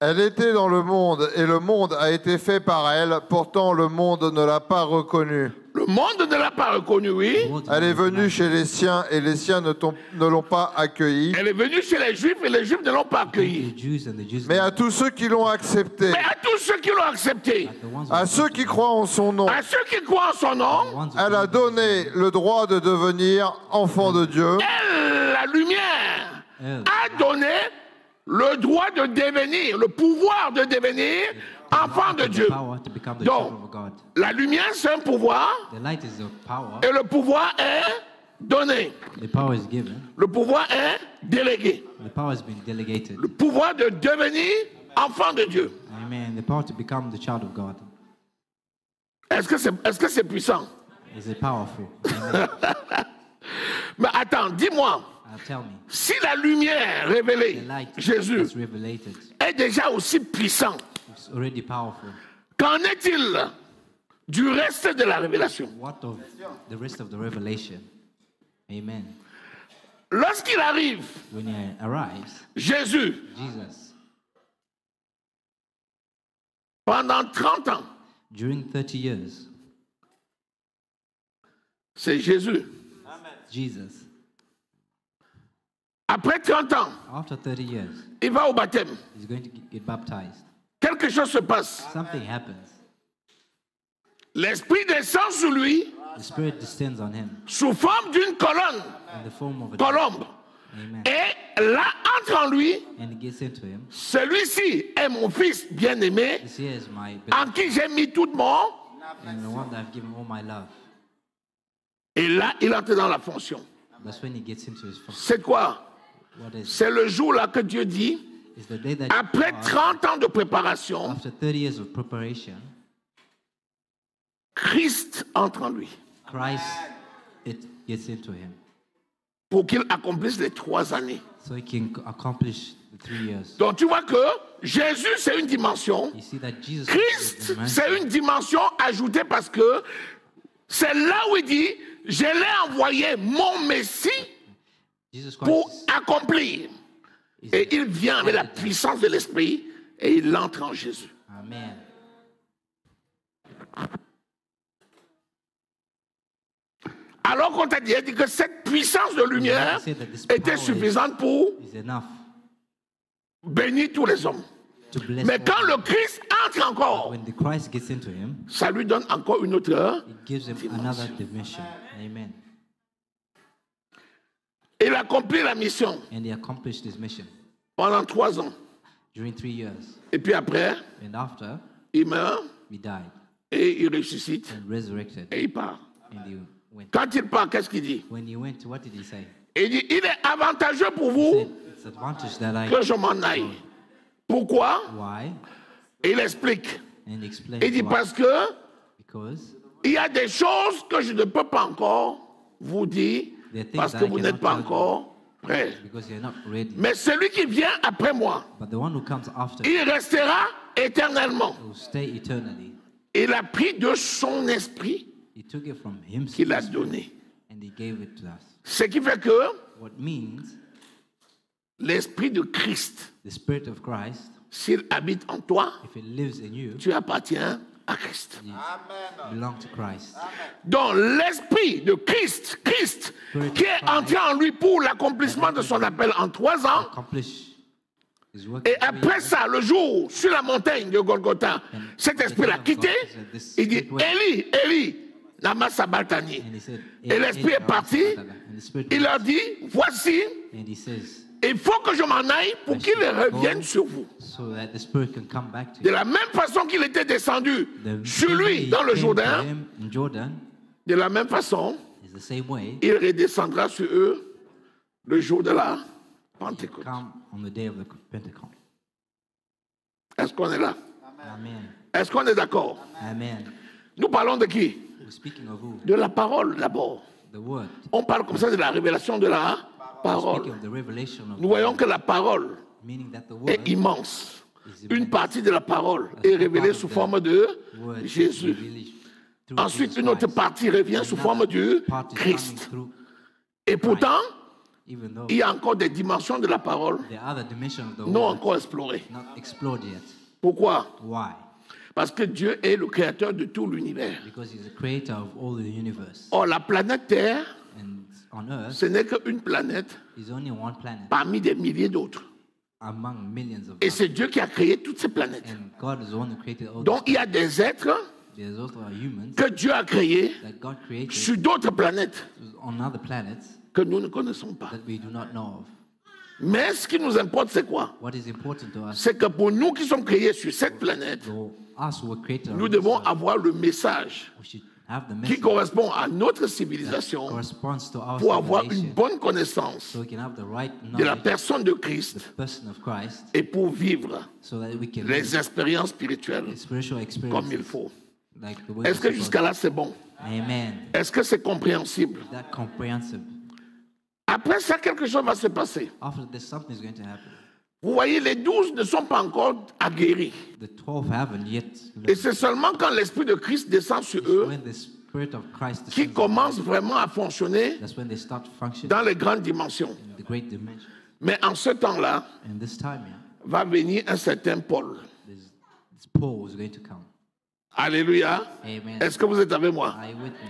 Speaker 3: Elle était dans le monde et le monde a été fait par elle. Pourtant, le monde ne l'a pas reconnue.
Speaker 1: Le monde ne l'a pas reconnu, oui.
Speaker 3: Elle est venue chez les siens et les siens ne l'ont pas accueillie.
Speaker 1: Elle est venue chez les Juifs et les Juifs ne l'ont pas accueillie.
Speaker 2: The Jews and the Jews,
Speaker 3: Mais à tous ceux qui l'ont accepté,
Speaker 1: Mais à tous ceux qui l'ont accepté,
Speaker 2: the ones
Speaker 3: à ceux qui croient en son nom,
Speaker 1: à ceux qui croient en son nom,
Speaker 3: elle a donné le droit de devenir enfant de Dieu.
Speaker 1: elle, la lumière,
Speaker 2: Elle.
Speaker 1: a donné le droit de devenir, le pouvoir de devenir enfant de Dieu.
Speaker 2: power to become the
Speaker 1: Donc,
Speaker 2: children of God.
Speaker 1: la lumière, c'est un pouvoir
Speaker 2: The light is the power.
Speaker 1: et le pouvoir est donné.
Speaker 2: The power is given.
Speaker 1: Le pouvoir est délégué.
Speaker 2: The power has been delegated.
Speaker 1: Le pouvoir de devenir enfant de Dieu.
Speaker 2: Amen. The power to become the child of God.
Speaker 1: Est-ce que c'est puissant?
Speaker 2: Is it powerful? Amen.
Speaker 1: Mais attends, dis-moi,
Speaker 2: Tell me.
Speaker 1: si la lumière révélée,
Speaker 2: The light
Speaker 1: Jésus,
Speaker 2: that's revelated.
Speaker 1: est déjà aussi puissant,
Speaker 2: It's already powerful.
Speaker 1: qu'en est-il du reste de la révélation?
Speaker 2: What of the rest of the revelation? Amen.
Speaker 1: Lorsqu'il arrive,
Speaker 2: When he arrives,
Speaker 1: Jésus,
Speaker 2: Jesus,
Speaker 1: pendant 30 ans,
Speaker 2: during 30 years,
Speaker 1: c'est Jésus.
Speaker 2: Jesus,
Speaker 1: Après 30 ans,
Speaker 2: after 30 years,
Speaker 1: il va au baptême.
Speaker 2: he's going to get baptized.
Speaker 1: Quelque chose se passe.
Speaker 2: Something happens.
Speaker 1: L'Esprit descend sur lui
Speaker 2: The Spirit descends on him
Speaker 1: sous forme d'une colonne,
Speaker 2: in the form of a
Speaker 1: colombe.
Speaker 2: Amen.
Speaker 1: Et là entre en lui,
Speaker 2: And it gets into him.
Speaker 1: celui-ci est mon fils bien-aimé,
Speaker 2: This here is my
Speaker 1: en
Speaker 2: beloved,
Speaker 1: qui j'ai mis tout mon.
Speaker 2: and the one that I've given all my love.
Speaker 1: Et là, il entre dans la fonction.
Speaker 2: That's when he gets into his function.
Speaker 1: C'est quoi?
Speaker 2: What is
Speaker 1: C'est le jour là que Dieu dit,
Speaker 2: is the day that
Speaker 1: après 30 ans de préparation,
Speaker 2: after 30 years of preparation,
Speaker 1: Christ entre en lui
Speaker 2: Christ it gets into him,
Speaker 1: pour qu'il accomplisse les 3 années.
Speaker 2: so he can accomplish the 3 years.
Speaker 1: Donc tu vois que Jésus, c'est une dimension.
Speaker 2: You see that Jesus is
Speaker 1: Christ,
Speaker 2: the dimension.
Speaker 1: c'est une dimension ajoutée parce que c'est là où il dit, je l'ai envoyé mon Messie
Speaker 2: Jesus
Speaker 1: pour
Speaker 2: Christ
Speaker 1: accomplir.
Speaker 2: is
Speaker 1: Et il vient avec la puissance de l'Esprit et il entre en Jésus.
Speaker 2: Amen.
Speaker 1: Alors qu'on t'a dit que cette puissance de lumière était suffisante pour
Speaker 2: Is enough
Speaker 1: bénir tous les hommes.
Speaker 2: to bless
Speaker 1: Mais
Speaker 2: all.
Speaker 1: quand le Christ entre encore,
Speaker 2: When the Christ gets into him,
Speaker 1: ça lui donne encore une autre.
Speaker 2: it gives him another dimension. Amen.
Speaker 1: Il accomplit la mission
Speaker 2: And he accomplished his mission
Speaker 1: pendant 3 ans.
Speaker 2: during 3 years.
Speaker 1: Et puis après,
Speaker 2: And after,
Speaker 1: il meurt
Speaker 2: he died
Speaker 1: et il ressuscite
Speaker 2: and resurrected.
Speaker 1: et il part.
Speaker 2: And he went.
Speaker 1: Quand il part, qu'est-ce qu'il dit?
Speaker 2: When he went, what did he say?
Speaker 1: Il dit, il est avantageux pour
Speaker 2: He
Speaker 1: vous
Speaker 2: said, it's advantage that I
Speaker 1: que je m'en aille. Pourquoi?
Speaker 2: why?
Speaker 1: Et il explique.
Speaker 2: And he explained
Speaker 1: Il dit
Speaker 2: why.
Speaker 1: parce que
Speaker 2: Because
Speaker 1: il y a des choses que je ne peux pas encore vous dire
Speaker 2: there are things
Speaker 1: parce
Speaker 2: that
Speaker 1: que
Speaker 2: I
Speaker 1: vous
Speaker 2: cannot
Speaker 1: n'êtes pas
Speaker 2: tell you
Speaker 1: encore prêts.
Speaker 2: because you're not ready.
Speaker 1: Mais celui qui vient après moi,
Speaker 2: But the one who comes after
Speaker 1: il restera éternellement.
Speaker 2: will stay eternally.
Speaker 1: Il a pris de son esprit
Speaker 2: He took it from himself
Speaker 1: qu'il a donné.
Speaker 2: and he gave it to us.
Speaker 1: Ce qui fait que
Speaker 2: What means
Speaker 1: l'esprit de Christ,
Speaker 2: the Spirit of Christ,
Speaker 1: s'il habite en toi,
Speaker 2: if it lives in you,
Speaker 1: tu appartiens à Christ.
Speaker 2: you belong to Christ.
Speaker 1: Donc l'esprit de Christ, qui est entré en lui pour l'accomplissement de son appel en 3 ans,
Speaker 2: Accomplish his work.
Speaker 1: et après ça, le jour sur la montagne de Golgotha, cet esprit l'a quitté, il dit, Élie, Élie, lama sabachthani.
Speaker 2: And he said,
Speaker 1: Et l'esprit est parti,
Speaker 2: and the Spirit
Speaker 1: il leur dit, voici,
Speaker 2: and he says,
Speaker 1: il faut que je m'en aille pour qu'il revienne sur vous.
Speaker 2: so that the Spirit can come back to
Speaker 1: De
Speaker 2: you.
Speaker 1: la même façon qu'il était descendu
Speaker 2: The
Speaker 1: sur
Speaker 2: same way
Speaker 1: lui
Speaker 2: he
Speaker 1: dans le
Speaker 2: came to
Speaker 1: Jourdain,
Speaker 2: him in Jordan
Speaker 1: de la même façon,
Speaker 2: is the same way
Speaker 1: il redescendra sur eux le jour de la Pentecôte.
Speaker 2: come on the day of the Pentecost.
Speaker 1: Est-ce qu'on est là?
Speaker 2: Amen.
Speaker 1: Est-ce qu'on est d'accord?
Speaker 2: Amen.
Speaker 1: Nous parlons de qui?
Speaker 2: We're speaking of who?
Speaker 1: De la parole d'abord.
Speaker 2: The Word.
Speaker 1: On parle comme ça de la révélation de la
Speaker 2: Speaking
Speaker 1: parole.
Speaker 2: of the revelation of
Speaker 1: Nous voyons que la parole
Speaker 2: meaning that the Word
Speaker 1: est immense.
Speaker 2: is
Speaker 1: Une
Speaker 2: immense.
Speaker 1: partie de la parole est révélée sous forme de
Speaker 2: Word is
Speaker 1: Jésus.
Speaker 2: revealed
Speaker 1: Ensuite,
Speaker 2: Jesus
Speaker 1: une autre
Speaker 2: Christ.
Speaker 1: partie revient sous forme du
Speaker 2: Part is
Speaker 1: Christ.
Speaker 2: coming through
Speaker 1: Et pourtant,
Speaker 2: even though
Speaker 1: il y a encore des dimensions de la parole
Speaker 2: the other dimension of the
Speaker 1: non
Speaker 2: word
Speaker 1: encore explorées.
Speaker 2: not explored yet.
Speaker 1: Pourquoi?
Speaker 2: Why?
Speaker 1: Parce que Dieu est le créateur de tout l'univers.
Speaker 2: Because he's the creator of all the universe.
Speaker 1: Or, la planète Terre,
Speaker 2: And on earth,
Speaker 1: ce n'est qu'une planète
Speaker 2: is only one planet
Speaker 1: parmi des milliers d'autres.
Speaker 2: among millions of
Speaker 1: Et
Speaker 2: others.
Speaker 1: c'est Dieu qui a créé toutes ces planètes.
Speaker 2: And God is the one who created all
Speaker 1: Donc, il y a des êtres
Speaker 2: these. There's also humans
Speaker 1: que Dieu a créés
Speaker 2: that God created
Speaker 1: sur d'autres planètes
Speaker 2: on other planets
Speaker 1: que nous ne connaissons pas.
Speaker 2: that we do not know of.
Speaker 1: Mais ce qui nous importe, c'est quoi?
Speaker 2: What is important to us,
Speaker 1: C'est que pour nous qui sommes créés sur cette planète,
Speaker 2: for us who were created on
Speaker 1: nous
Speaker 2: this
Speaker 1: devons
Speaker 2: earth,
Speaker 1: avoir le message
Speaker 2: we should have the
Speaker 1: qui
Speaker 2: message
Speaker 1: correspond à notre
Speaker 2: that
Speaker 1: civilisation
Speaker 2: corresponds to our
Speaker 1: pour avoir une
Speaker 2: civilization,
Speaker 1: bonne connaissance
Speaker 2: so we can have the right
Speaker 1: de la
Speaker 2: knowledge,
Speaker 1: personne de
Speaker 2: the
Speaker 1: Christ
Speaker 2: person of Christ,
Speaker 1: et pour vivre
Speaker 2: so that we can
Speaker 1: les
Speaker 2: live
Speaker 1: expériences spirituelles
Speaker 2: the spiritual
Speaker 1: comme il
Speaker 2: experience
Speaker 1: faut.
Speaker 2: like the way
Speaker 1: Est-ce que
Speaker 2: it's
Speaker 1: jusqu'à
Speaker 2: supposed.
Speaker 1: là c'est bon?
Speaker 2: Amen.
Speaker 1: Est-ce que c'est compréhensible?
Speaker 2: That comprehensive.
Speaker 1: Après ça, quelque chose va se passer.
Speaker 2: After this, something is going to happen.
Speaker 1: Vous voyez, les 12 ne sont pas encore aguerris.
Speaker 2: The 12 haven't yet
Speaker 1: Et
Speaker 2: learned.
Speaker 1: c'est seulement quand l'Esprit de Christ descend sur eux
Speaker 2: When the Spirit of Christ
Speaker 1: qu'ils
Speaker 2: descends,
Speaker 1: commencent vraiment à fonctionner
Speaker 2: that's when they start functioning
Speaker 1: dans les grandes dimensions.
Speaker 2: in the great dimension.
Speaker 1: Mais en ce temps-là,
Speaker 2: And this time, yeah,
Speaker 1: va venir un certain Paul.
Speaker 2: this Paul is going to come.
Speaker 1: Alléluia.
Speaker 2: Amen.
Speaker 1: Est-ce que vous êtes avec moi?
Speaker 2: Are you with me?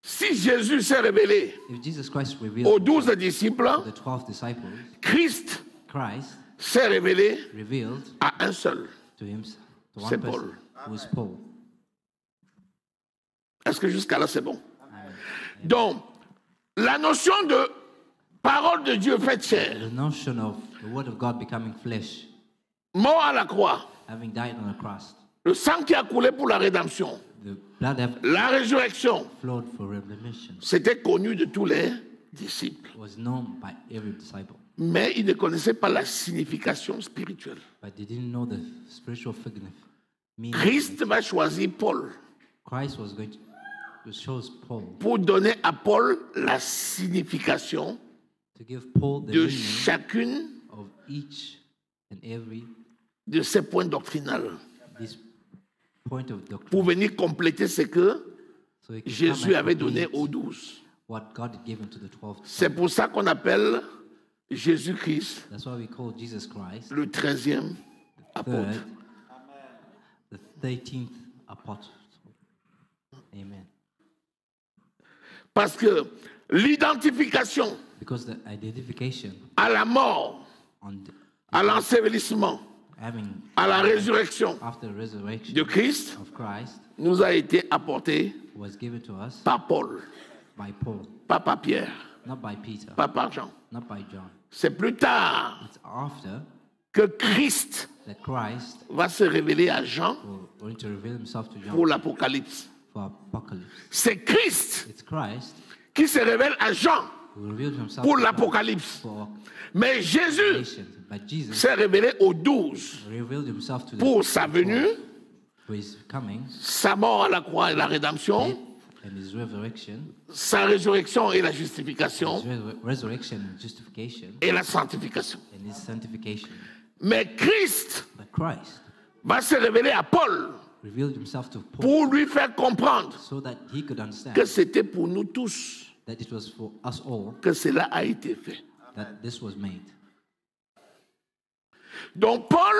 Speaker 1: Si Jésus s'est révélé
Speaker 2: If Jesus Christ revealed
Speaker 1: aux
Speaker 2: himself
Speaker 1: 12 disciples,
Speaker 2: to the 12 disciples,
Speaker 1: Christ
Speaker 2: Christ
Speaker 1: s'est révélé
Speaker 2: revealed
Speaker 1: à un seul.
Speaker 2: to himself, to
Speaker 1: C'est
Speaker 2: one person,
Speaker 1: Paul.
Speaker 2: who is Paul.
Speaker 1: Est-ce que jusqu'à là c'est bon?
Speaker 2: Amen.
Speaker 1: Donc, la notion de parole de Dieu faite chair,
Speaker 2: The notion of the Word of God becoming flesh,
Speaker 1: mort à la croix,
Speaker 2: having died on a cross,
Speaker 1: le sang qui a coulé pour la rédemption,
Speaker 2: the blood have
Speaker 1: la résurrection,
Speaker 2: flowed for remission,
Speaker 1: c'était connu de tous les disciples.
Speaker 2: was known by every disciple.
Speaker 1: Mais ils ne connaissaient pas la signification spirituelle.
Speaker 2: But they didn't know the spiritual meaning.
Speaker 1: Christ va choisir Paul
Speaker 2: Christ was going to chose Paul
Speaker 1: pour donner à Paul la signification
Speaker 2: to give Paul the
Speaker 1: de
Speaker 2: meaning
Speaker 1: chacune
Speaker 2: of each and every
Speaker 1: de ces points doctrinaux
Speaker 2: this point of doctrine.
Speaker 1: pour venir compléter ce que
Speaker 2: So he can come
Speaker 1: Jésus
Speaker 2: and
Speaker 1: avait donné
Speaker 2: complete
Speaker 1: aux 12.
Speaker 2: what God had given to the 12
Speaker 1: C'est
Speaker 2: disciples.
Speaker 1: pour ça qu'on appelle Jésus-Christ
Speaker 2: That's why we call Jesus Christ
Speaker 1: le 13e apôtre.
Speaker 2: third, the 13th apostle. Amen.
Speaker 1: Parce que l'identification
Speaker 2: Because the identification
Speaker 1: à la mort,
Speaker 2: on the,
Speaker 1: à l'ensevelissement,
Speaker 2: having
Speaker 1: à la résurrection
Speaker 2: after resurrection
Speaker 1: de Christ
Speaker 2: of Christ
Speaker 1: nous a été apporté
Speaker 2: was given to us
Speaker 1: par Paul,
Speaker 2: by Paul,
Speaker 1: pas par Pierre,
Speaker 2: not by Peter,
Speaker 1: pas par Jean.
Speaker 2: not by John.
Speaker 1: C'est plus tard
Speaker 2: It's after
Speaker 1: que Christ
Speaker 2: that Christ
Speaker 1: va se révéler à Jean
Speaker 2: will going to reveal himself to John
Speaker 1: pour l'Apocalypse.
Speaker 2: for Apocalypse.
Speaker 1: C'est Christ
Speaker 2: It's Christ
Speaker 1: qui se révèle à Jean
Speaker 2: who revealed himself
Speaker 1: pour
Speaker 2: to John
Speaker 1: l'Apocalypse.
Speaker 2: for
Speaker 1: Mais Jésus
Speaker 2: Revelation. But Jesus
Speaker 1: s'est révélé aux 12
Speaker 2: revealed himself to the
Speaker 1: pour sa venue,
Speaker 2: for his coming,
Speaker 1: sa mort à la croix et la rédemption,
Speaker 2: death, and his resurrection,
Speaker 1: sa résurrection et la justification
Speaker 2: his resurrection and justification,
Speaker 1: et la sanctification.
Speaker 2: and his sanctification.
Speaker 1: Mais Christ
Speaker 2: But Christ
Speaker 1: va se révéler à Paul
Speaker 2: revealed himself to Paul
Speaker 1: pour lui faire comprendre
Speaker 2: so that he could understand
Speaker 1: que c'était pour nous tous
Speaker 2: that it was for us all
Speaker 1: que cela a été fait.
Speaker 2: that this was made.
Speaker 1: Donc Paul,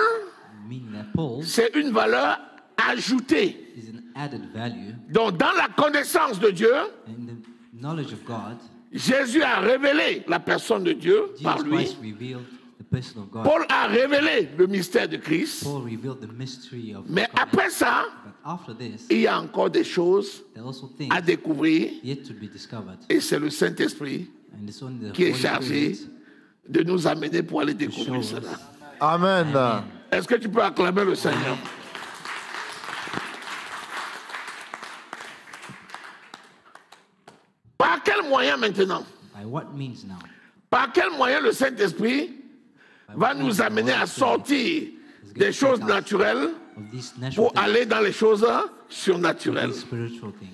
Speaker 2: Meaning that Paul
Speaker 1: c'est une valeur ajoutée.
Speaker 2: is an added value
Speaker 1: Donc dans la connaissance de Dieu,
Speaker 2: in the knowledge of God.
Speaker 1: Jésus a révélé la personne de Dieu par
Speaker 2: Jesus
Speaker 1: lui.
Speaker 2: Christ revealed the person of God.
Speaker 1: Paul a révélé le mystère de Christ.
Speaker 2: Paul revealed the mystery of
Speaker 1: Mais
Speaker 2: God.
Speaker 1: après ça,
Speaker 2: But after this,
Speaker 1: il y a encore des choses
Speaker 2: there are also things
Speaker 1: à découvrir.
Speaker 2: yet to be discovered.
Speaker 1: Et c'est le Saint-Esprit
Speaker 2: And it's only the
Speaker 1: qui est
Speaker 2: Holy
Speaker 1: chargé
Speaker 2: Spirit
Speaker 1: de nous amener pour aller
Speaker 2: to show
Speaker 1: découvrir
Speaker 2: us.
Speaker 1: cela.
Speaker 3: Amen.
Speaker 2: Amen.
Speaker 1: Est-ce que tu peux acclamer le Seigneur? Par quel moyen maintenant?
Speaker 2: By what means now?
Speaker 1: Par quel moyen le Saint-Esprit va nous amener à sortir des choses naturelles
Speaker 2: Of these natural
Speaker 1: pour
Speaker 2: things,
Speaker 1: aller dans les choses
Speaker 2: to
Speaker 1: surnaturelles?
Speaker 2: these spiritual things.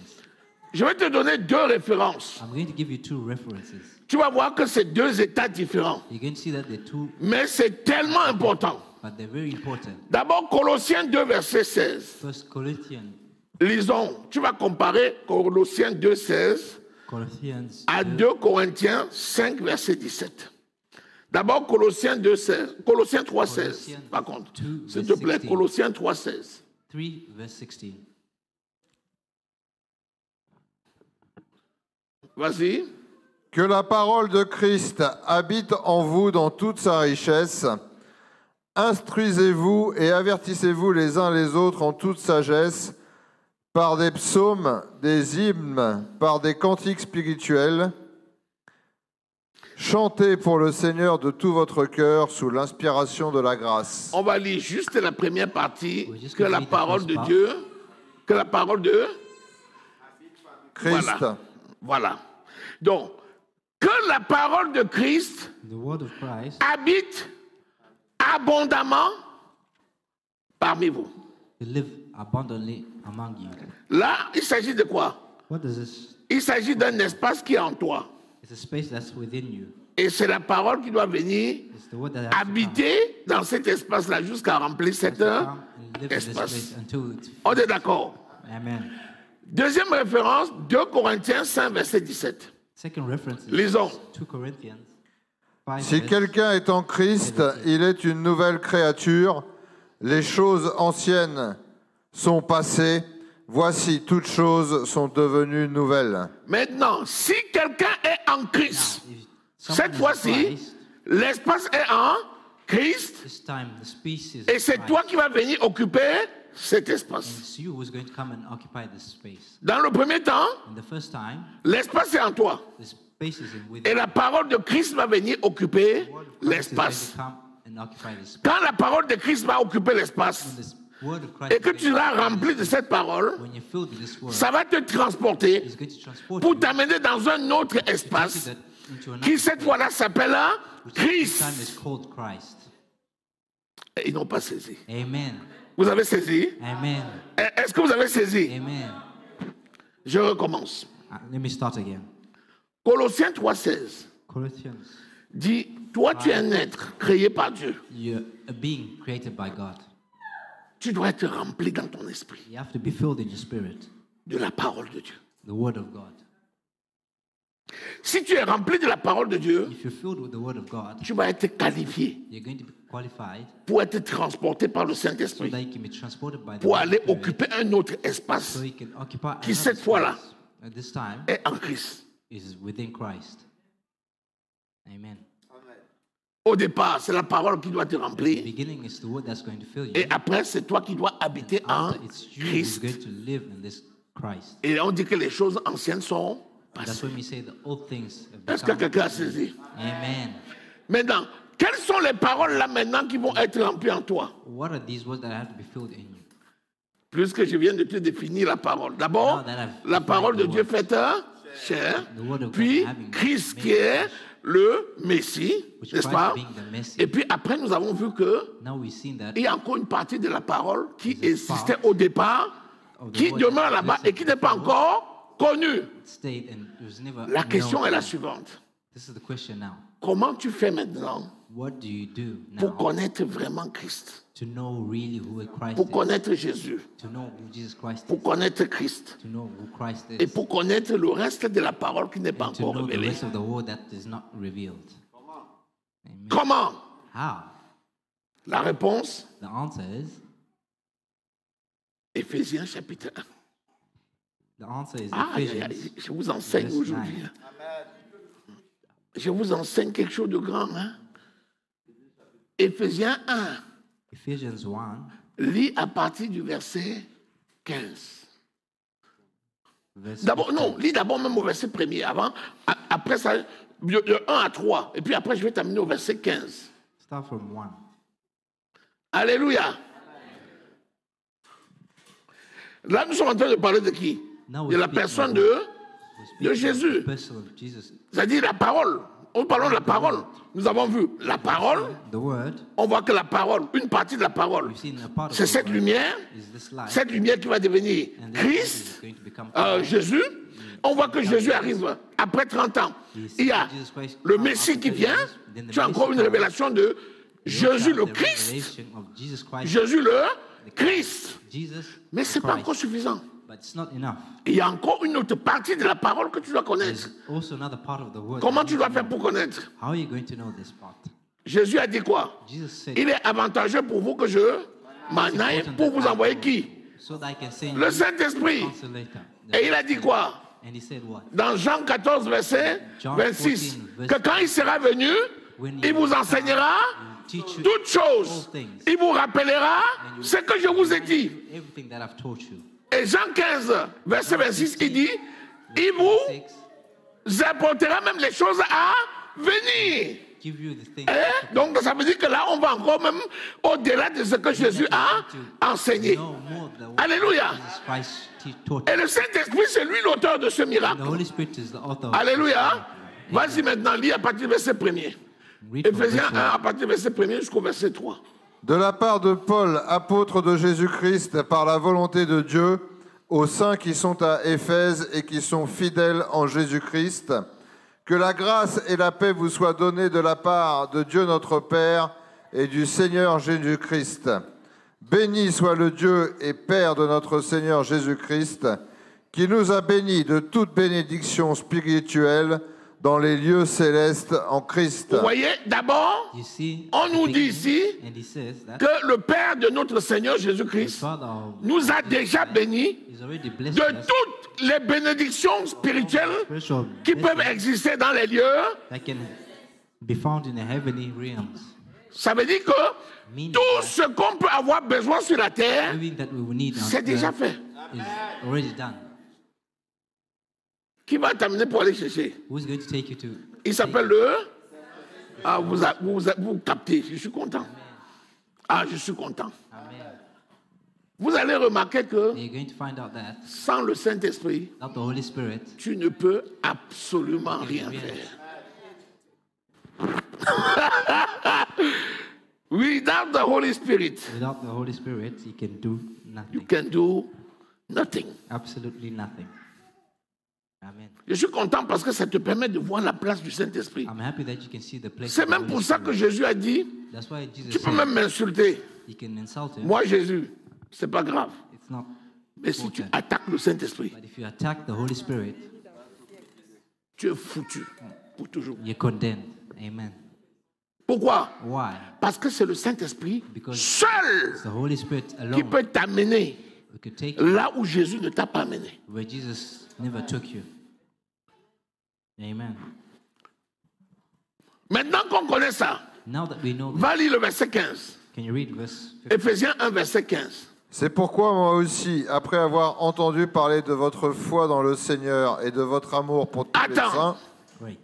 Speaker 1: Je vais te donner deux références.
Speaker 2: I'm going to give you two references.
Speaker 1: Tu vas voir que c'est deux états différents.
Speaker 2: You're going to see that they're two,
Speaker 1: Mais c'est tellement important.
Speaker 2: but they're very important.
Speaker 1: D'abord, Colossiens 2, verset 16.
Speaker 2: First Corinthians
Speaker 1: Lisons, tu vas comparer Colossiens 2,16 à 2 Corinthiens 5, verset 17. D'abord, Colossiens 3,16. Par contre, s'il te plaît, Colossiens 3,16.
Speaker 2: 3 verse 16.
Speaker 1: Vas-y.
Speaker 3: Que la parole de Christ habite en vous dans toute sa richesse. Instruisez-vous et avertissez-vous les uns les autres en toute sagesse, par des psaumes, des hymnes, par des cantiques spirituels. Chantez pour le Seigneur de tout votre cœur sous l'inspiration de la grâce.
Speaker 1: On va lire juste la première partie, que la parole de Dieu, que la parole de
Speaker 3: Christ.
Speaker 1: Voilà. Donc, que la parole de Christ
Speaker 2: The word of Christ
Speaker 1: habite abondamment parmi vous.
Speaker 2: to live abundantly among you.
Speaker 1: Là, il s'agit de quoi?
Speaker 2: What does this?
Speaker 1: Il s'agit d'un espace qui est en toi.
Speaker 2: It's a space that's within you.
Speaker 1: Et c'est la parole qui doit venir
Speaker 2: It's the word that has to
Speaker 1: habiter dans cet espace-là jusqu'à remplir cet
Speaker 2: come and live in this
Speaker 1: espace.
Speaker 2: space until it's
Speaker 1: On est d'accord?
Speaker 2: Amen.
Speaker 1: Deuxième référence, 2 Corinthiens 5, verset 17.
Speaker 2: Second reference is
Speaker 1: Lisons.
Speaker 2: 2 Corinthians 5
Speaker 3: Si
Speaker 2: verse
Speaker 3: quelqu'un est en Christ, il est une nouvelle créature. Les choses anciennes sont passées. Voici, toutes choses sont devenues nouvelles.
Speaker 1: Maintenant, si quelqu'un est en Christ,
Speaker 2: If someone
Speaker 1: cette
Speaker 2: is in
Speaker 1: fois-ci,
Speaker 2: Christ,
Speaker 1: l'espace est en Christ
Speaker 2: this time the space is
Speaker 1: et c'est
Speaker 2: Christ.
Speaker 1: toi qui vas venir occuper cet espace.
Speaker 2: It's you who's going to come and occupy this space.
Speaker 1: Dans le premier temps,
Speaker 2: In the first time,
Speaker 1: l'espace est en toi
Speaker 2: the space is in with
Speaker 1: et
Speaker 2: you.
Speaker 1: la parole de Christ va venir occuper
Speaker 2: The word of Christ is going
Speaker 1: l'espace.
Speaker 2: to come and occupy this space.
Speaker 1: Quand la parole de Christ va occuper l'espace
Speaker 2: When this word of Christ
Speaker 1: et que
Speaker 2: is
Speaker 1: tu
Speaker 2: going to
Speaker 1: seras
Speaker 2: occupy
Speaker 1: rempli de
Speaker 2: this
Speaker 1: cette parole,
Speaker 2: space, when you're filled with this word,
Speaker 1: ça va te transporter
Speaker 2: it's going to transport
Speaker 1: pour
Speaker 2: you
Speaker 1: t'amener dans un autre
Speaker 2: to take
Speaker 1: espace
Speaker 2: you into another
Speaker 1: qui cette
Speaker 2: space,
Speaker 1: fois-là s'appelle
Speaker 2: which this time
Speaker 1: Christ.
Speaker 2: is called Christ.
Speaker 1: Et ils n'ont pas saisi.
Speaker 2: Amen.
Speaker 1: Vous avez saisi?
Speaker 2: Amen.
Speaker 1: Est-ce que vous avez saisi?
Speaker 2: Amen.
Speaker 1: Je recommence.
Speaker 2: Let me start again.
Speaker 1: Colossiens 3,16
Speaker 2: Corinthians,
Speaker 1: dit, toi tu es un être créé par Dieu.
Speaker 2: you're a being created by God.
Speaker 1: Tu dois être rempli dans ton esprit
Speaker 2: You have to be filled in your spirit,
Speaker 1: de la parole de Dieu.
Speaker 2: the word of God.
Speaker 1: Si tu es rempli de la parole de Dieu,
Speaker 2: If you're filled with the word of God,
Speaker 1: tu vas être qualifié
Speaker 2: you're going to be qualified
Speaker 1: pour être transporté par le
Speaker 2: so
Speaker 1: Saint-Esprit,
Speaker 2: that you can be transported by the
Speaker 1: pour
Speaker 2: Holy
Speaker 1: aller
Speaker 2: Spirit,
Speaker 1: occuper un autre espace
Speaker 2: so you can occupy
Speaker 1: qui,
Speaker 2: another
Speaker 1: cette fois-là,
Speaker 2: space. At this time
Speaker 1: est en Christ.
Speaker 2: is within Christ. Amen.
Speaker 1: Au départ, c'est la parole qui doit te
Speaker 2: The
Speaker 1: remplir.
Speaker 2: beginning is the word that's going to fill you.
Speaker 1: Et après, c'est toi qui dois habiter en
Speaker 2: After, it's you who's
Speaker 1: Christ.
Speaker 2: going to live in this Christ.
Speaker 1: Et on dit que les choses anciennes sont
Speaker 2: That's
Speaker 1: passées.
Speaker 2: when we say the old things have
Speaker 1: Est-ce que
Speaker 2: become.
Speaker 1: quelqu'un a saisi?
Speaker 2: Amen.
Speaker 1: Maintenant, quelles sont les paroles là maintenant qui vont être remplies en toi?
Speaker 2: What are these words that have to be filled in you?
Speaker 1: Puisque je viens de te définir la parole. D'abord,
Speaker 2: Now that I've
Speaker 1: la
Speaker 2: defined
Speaker 1: parole de
Speaker 2: the
Speaker 1: Dieu
Speaker 2: word.
Speaker 1: faite chair,
Speaker 2: The word of God
Speaker 1: puis
Speaker 2: having
Speaker 1: Christ
Speaker 2: made
Speaker 1: qui est
Speaker 2: flesh,
Speaker 1: le Messie,
Speaker 2: which
Speaker 1: n'est-ce
Speaker 2: Christ
Speaker 1: pas?
Speaker 2: being the Messie.
Speaker 1: Et puis après, nous avons vu que
Speaker 2: Now we've seen that
Speaker 1: il y a encore une partie de la parole qui
Speaker 2: There's a
Speaker 1: existait
Speaker 2: part
Speaker 1: au départ,
Speaker 2: of the
Speaker 1: qui
Speaker 2: word
Speaker 1: demeure
Speaker 2: that
Speaker 1: là-bas et
Speaker 2: existed
Speaker 1: qui n'est pas
Speaker 2: before.
Speaker 1: encore connue.
Speaker 2: it stayed and it was never
Speaker 1: La question
Speaker 2: known.
Speaker 1: est la suivante.
Speaker 2: This is the question now.
Speaker 1: Comment tu fais maintenant
Speaker 2: What do you do
Speaker 1: pour
Speaker 2: now
Speaker 1: connaître vraiment Christ,
Speaker 2: to know really who Christ
Speaker 1: pour
Speaker 2: is?
Speaker 1: connaître Jésus,
Speaker 2: To know who Jesus Christ
Speaker 1: pour
Speaker 2: is?
Speaker 1: connaître Christ
Speaker 2: To know who Christ
Speaker 1: et
Speaker 2: is?
Speaker 1: pour connaître le reste de la parole qui n'est pas
Speaker 2: And to
Speaker 1: encore
Speaker 2: know the
Speaker 1: révélée?
Speaker 2: rest of the word that is not revealed. Amen.
Speaker 1: Comment?
Speaker 2: How?
Speaker 1: La réponse,
Speaker 2: The answer is
Speaker 1: Éphésiens chapitre 1.
Speaker 2: the answer is
Speaker 1: Ah, aïe, aïe,
Speaker 2: Ephesians.
Speaker 1: aïe, je vous enseigne
Speaker 2: verse
Speaker 1: aujourd'hui.
Speaker 2: 9.
Speaker 1: Je vous enseigne quelque chose de grand. Hein? Éphésiens 1.
Speaker 2: Ephesians 1,
Speaker 1: Lis à partir du verset 15.
Speaker 2: verse
Speaker 1: D'abord,
Speaker 2: 15.
Speaker 1: non, lis d'abord même au verset premier. Avant, après ça, de 1 à 3. Et puis après, je vais t'amener au verset 15.
Speaker 2: Start from 1.
Speaker 1: Alléluia. Là, nous sommes en train de parler de qui?
Speaker 2: Now
Speaker 1: De
Speaker 2: we're
Speaker 1: la
Speaker 2: speaking
Speaker 1: personne
Speaker 2: of-
Speaker 1: de
Speaker 2: we're speaking of
Speaker 1: Jésus.
Speaker 2: the person of Jesus.
Speaker 1: C'est-à-dire la parole. Nous parlons de la parole. Nous avons vu la parole.
Speaker 2: The word,
Speaker 1: On voit que la parole, une partie de la parole,
Speaker 2: we've seen a part of
Speaker 1: c'est
Speaker 2: the
Speaker 1: cette
Speaker 2: word
Speaker 1: lumière,
Speaker 2: is this light.
Speaker 1: cette lumière qui va devenir
Speaker 2: And this light is
Speaker 1: Christ,
Speaker 2: going to become Christ.
Speaker 1: Jésus. On voit que Jésus arrive après 30 ans. Il y a le Messie qui vient. Tu as encore une révélation de Jésus le Christ.
Speaker 2: Revelation of Jesus Christ.
Speaker 1: Jésus le Christ.
Speaker 2: Jesus
Speaker 1: Mais ce n'est
Speaker 2: the
Speaker 1: pas
Speaker 2: Christ.
Speaker 1: encore suffisant.
Speaker 2: But it's not enough.
Speaker 1: Il y a encore une autre partie de la parole que tu dois connaître.
Speaker 2: There's also another part of the word.
Speaker 1: Comment
Speaker 2: that
Speaker 1: tu
Speaker 2: you
Speaker 1: dois
Speaker 2: need to
Speaker 1: faire
Speaker 2: know.
Speaker 1: pour connaître?
Speaker 2: How are you going to know this part?
Speaker 1: Jésus a dit quoi?
Speaker 2: Jesus said,
Speaker 1: Il est avantageux pour vous que je m'en aille pour vous envoyer qui?
Speaker 2: so that I can send
Speaker 1: Le
Speaker 2: you
Speaker 1: Saint-Esprit.
Speaker 2: the Consolator.
Speaker 1: Et il a dit quoi?
Speaker 2: And he said what?
Speaker 1: Dans Jean 14, verset
Speaker 2: John
Speaker 1: 26,
Speaker 2: 14,
Speaker 1: que quand il sera venu, il vous enseignera
Speaker 2: Teach you
Speaker 1: toutes choses.
Speaker 2: all things.
Speaker 1: Il vous rappellera ce que je vous ai dit.
Speaker 2: Everything that I've taught you.
Speaker 1: Et Jean 15, verset 26, il dit, il vous apportera même les choses à venir.
Speaker 2: Give you the things.
Speaker 1: Donc ça veut dire que là, on va encore même au-delà de ce que Jésus a enseigné.
Speaker 2: Know more than what
Speaker 1: Alléluia.
Speaker 2: Jesus Christ taught
Speaker 1: Et
Speaker 2: you.
Speaker 1: le Saint-Esprit, c'est lui l'auteur de ce
Speaker 2: The
Speaker 1: miracle.
Speaker 2: Holy Spirit is the author of
Speaker 1: Alléluia. Vas-y maintenant, lis à partir du verset 1er.
Speaker 2: Read from
Speaker 1: Éphésiens
Speaker 2: verse
Speaker 1: 1,
Speaker 2: 1.
Speaker 1: à partir du verset 1er jusqu'au verset 3.
Speaker 3: De la part de Paul, apôtre de Jésus-Christ, par la volonté de Dieu, aux saints qui sont à Éphèse et qui sont fidèles en Jésus-Christ, que la grâce et la paix vous soient données de la part de Dieu notre Père et du Seigneur Jésus-Christ. Béni soit le Dieu et Père de notre Seigneur Jésus-Christ, qui nous a bénis de toute bénédiction spirituelle dans les lieux célestes en Christ.
Speaker 1: Vous voyez, d'abord,
Speaker 2: You see,
Speaker 1: on
Speaker 2: the
Speaker 1: nous dit
Speaker 2: beginning,
Speaker 1: ici
Speaker 2: and he says that
Speaker 1: que le Père de notre Seigneur
Speaker 2: the
Speaker 1: Jésus-Christ
Speaker 2: Father of
Speaker 1: nous a déjà bénis
Speaker 2: is already blessed
Speaker 1: de
Speaker 2: us
Speaker 1: toutes les bénédictions spirituelles
Speaker 2: spiritual
Speaker 1: qui peuvent
Speaker 2: blessings
Speaker 1: exister dans les lieux.
Speaker 2: that can be found in the heavenly realms.
Speaker 1: Ça veut dire que tout ce qu'on peut avoir besoin sur la terre,
Speaker 2: Everything that we will need on
Speaker 1: c'est déjà
Speaker 2: earth
Speaker 1: fait.
Speaker 2: is already done.
Speaker 1: Qui va t'amener pour aller chercher?
Speaker 2: Who's going to take you to?
Speaker 1: Il s'appelle le... Ah, vous captez, je suis content. Ah, je suis content.
Speaker 2: Amen.
Speaker 1: Vous allez remarquer que
Speaker 2: And you're going to find out that
Speaker 1: sans le Saint-Esprit,
Speaker 2: without the Holy Spirit,
Speaker 1: tu ne peux absolument rien faire. Without the Holy Spirit,
Speaker 2: without the Holy Spirit, you can do
Speaker 1: you
Speaker 2: nothing.
Speaker 1: can do nothing.
Speaker 2: Absolutely nothing. Amen.
Speaker 1: Je suis content parce que ça te permet de voir la place du Saint-Esprit.
Speaker 2: I'm happy that you can see the place.
Speaker 1: C'est
Speaker 2: of the
Speaker 1: même
Speaker 2: Holy
Speaker 1: pour ça que
Speaker 2: Spirit.
Speaker 1: Jésus a dit,
Speaker 2: That's why Jesus
Speaker 1: tu peux
Speaker 2: said
Speaker 1: même m'insulter.
Speaker 2: you can insult him.
Speaker 1: Moi, Jésus, c'est pas grave.
Speaker 2: It's not.
Speaker 1: Mais si tu
Speaker 2: important.
Speaker 1: attaques le Saint-Esprit,
Speaker 2: But if you attack the Holy Spirit,
Speaker 1: tu es foutu pour toujours.
Speaker 2: you're condemned. Amen.
Speaker 1: Pourquoi?
Speaker 2: Why?
Speaker 1: Parce que c'est le Saint-Esprit
Speaker 2: Because
Speaker 1: seul
Speaker 2: it's the Holy Spirit
Speaker 1: qui
Speaker 2: alone
Speaker 1: peut t'amener
Speaker 2: who could take you
Speaker 1: là où Jésus ne t'a pas amené.
Speaker 2: where Jesus never took you. Amen.
Speaker 1: Maintenant qu'on connaît ça,
Speaker 2: Now that we know that,
Speaker 1: va lire le verset 15.
Speaker 2: can you read verse 15?
Speaker 1: Éphésiens 1, verset 15.
Speaker 3: C'est pourquoi moi aussi, après avoir entendu parler de votre foi dans le Seigneur et de votre amour pour tous les
Speaker 1: Attends.
Speaker 3: saints,
Speaker 2: Great.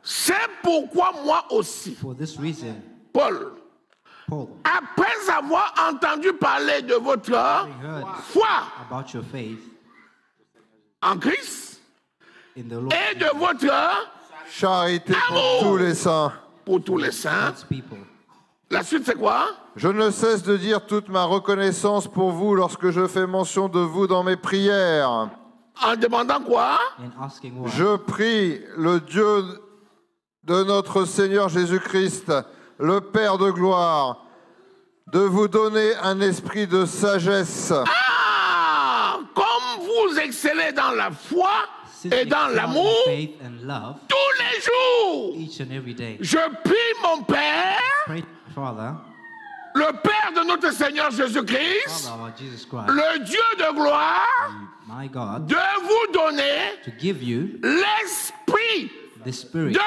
Speaker 1: C'est pourquoi moi aussi,
Speaker 2: For this reason,
Speaker 1: Paul,
Speaker 2: Paul,
Speaker 1: après avoir entendu parler de votre
Speaker 2: having heard
Speaker 1: foi
Speaker 2: about your faith
Speaker 1: en Christ
Speaker 2: in the Lord
Speaker 1: et de votre
Speaker 3: charité pour
Speaker 1: Amour.
Speaker 3: tous les saints.
Speaker 1: pour tous les saints,
Speaker 2: God's people,
Speaker 1: la suite c'est quoi?
Speaker 3: Je ne cesse de dire toute ma reconnaissance pour vous lorsque je fais mention de vous dans mes prières.
Speaker 1: En demandant quoi?
Speaker 2: and asking why.
Speaker 3: Je prie le Dieu de notre Seigneur Jésus-Christ, le Père de gloire, de vous donner un esprit de sagesse
Speaker 1: Ah! Comme vous excellez dans la foi
Speaker 2: Since
Speaker 1: et
Speaker 2: we
Speaker 1: dans
Speaker 2: excel in
Speaker 1: l'amour
Speaker 2: faith and love
Speaker 1: tous les jours,
Speaker 2: each and every day.
Speaker 1: je prie mon Père,
Speaker 2: Pray, Father,
Speaker 1: le Père de notre Seigneur Jésus-Christ,
Speaker 2: Father, our Jesus Christ,
Speaker 1: le Dieu de gloire,
Speaker 2: my God,
Speaker 1: de vous donner
Speaker 2: to give you
Speaker 1: l'esprit
Speaker 2: the spirit
Speaker 1: de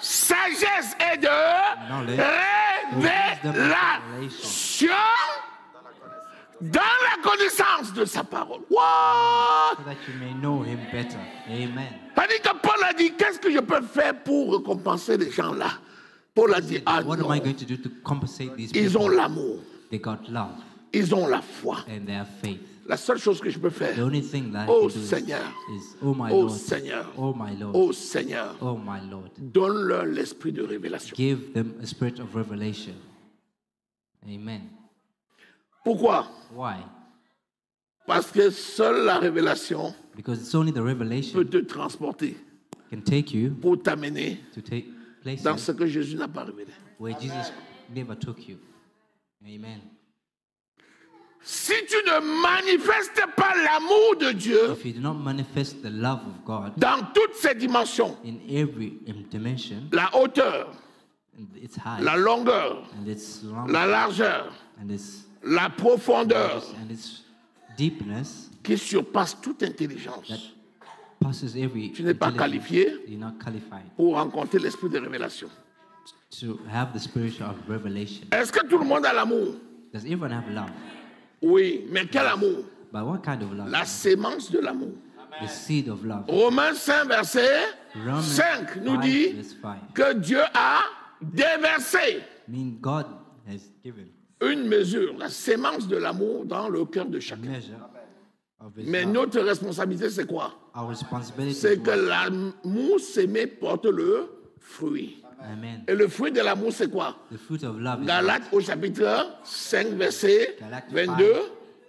Speaker 1: sagesse et de
Speaker 2: knowledge,
Speaker 1: révélation dans la connaissance de sa parole. What?
Speaker 2: so that you may know him better. Amen.
Speaker 1: C'est-à-dire que Paul a dit, qu'est-ce que je peux faire pour récompenser les gens là? Paul a dit, ah
Speaker 2: What
Speaker 1: non,
Speaker 2: am I going to do to compensate these
Speaker 1: ils ont
Speaker 2: people?
Speaker 1: l'amour,
Speaker 2: They got love
Speaker 1: ils ont la foi.
Speaker 2: and they have faith.
Speaker 1: La seule chose que je peux faire,
Speaker 2: The only thing that I
Speaker 1: Oh,
Speaker 2: can do
Speaker 1: Seigneur.
Speaker 2: is, oh my
Speaker 1: oh
Speaker 2: Lord,
Speaker 1: Seigneur,
Speaker 2: oh my Lord,
Speaker 1: oh Seigneur,
Speaker 2: oh my Lord,
Speaker 1: donne-leur l'esprit de révélation.
Speaker 2: give them a spirit of revelation. Amen.
Speaker 1: Pourquoi?
Speaker 2: Why?
Speaker 1: Parce que seule la révélation
Speaker 2: Because it's only the
Speaker 1: peut
Speaker 2: revelation
Speaker 1: te transporter
Speaker 2: can take you
Speaker 1: pour t'amener
Speaker 2: to take places
Speaker 1: dans ce que Jésus n'a pas révélé.
Speaker 2: where Jesus never took you. Amen.
Speaker 1: si tu ne manifestes pas l'amour de Dieu
Speaker 2: if you do not manifest the love of God
Speaker 1: dans toutes ses dimensions,
Speaker 2: in every dimension,
Speaker 1: la hauteur,
Speaker 2: and its height,
Speaker 1: la longueur,
Speaker 2: and its long,
Speaker 1: la largeur,
Speaker 2: and its
Speaker 1: la profondeur,
Speaker 2: and its deepness
Speaker 1: qui surpasse toute
Speaker 2: that
Speaker 1: intelligence,
Speaker 2: passes every
Speaker 1: tu n'es pas
Speaker 2: intelligence,
Speaker 1: qualifié
Speaker 2: you're not qualified
Speaker 1: pour rencontrer l'esprit de révélation.
Speaker 2: to have the spirit of revelation.
Speaker 1: Est-ce que tout le monde a l'amour?
Speaker 2: Does everyone have love?
Speaker 1: Oui, mais quel amour?
Speaker 2: But what kind of love?
Speaker 1: La sémence de l'amour.
Speaker 2: The seed of love.
Speaker 1: Romains 5, verset
Speaker 2: Romans
Speaker 1: 5 nous
Speaker 2: 5,
Speaker 1: dit
Speaker 2: verse 5.
Speaker 1: que Dieu a déversé
Speaker 2: Mean God has given
Speaker 1: une mesure, la sémence de l'amour dans le cœur de
Speaker 2: a
Speaker 1: chacun.
Speaker 2: measure of His
Speaker 1: Mais
Speaker 2: love.
Speaker 1: notre responsabilité, c'est quoi?
Speaker 2: Our responsibility
Speaker 1: C'est
Speaker 2: is
Speaker 1: que
Speaker 2: what?
Speaker 1: l'amour sémé porte le fruit.
Speaker 2: Amen.
Speaker 1: Et le fruit de l'amour, c'est quoi?
Speaker 2: The fruit of love is
Speaker 1: Galates au chapitre 5, verset
Speaker 2: Galates
Speaker 1: 22
Speaker 2: 5.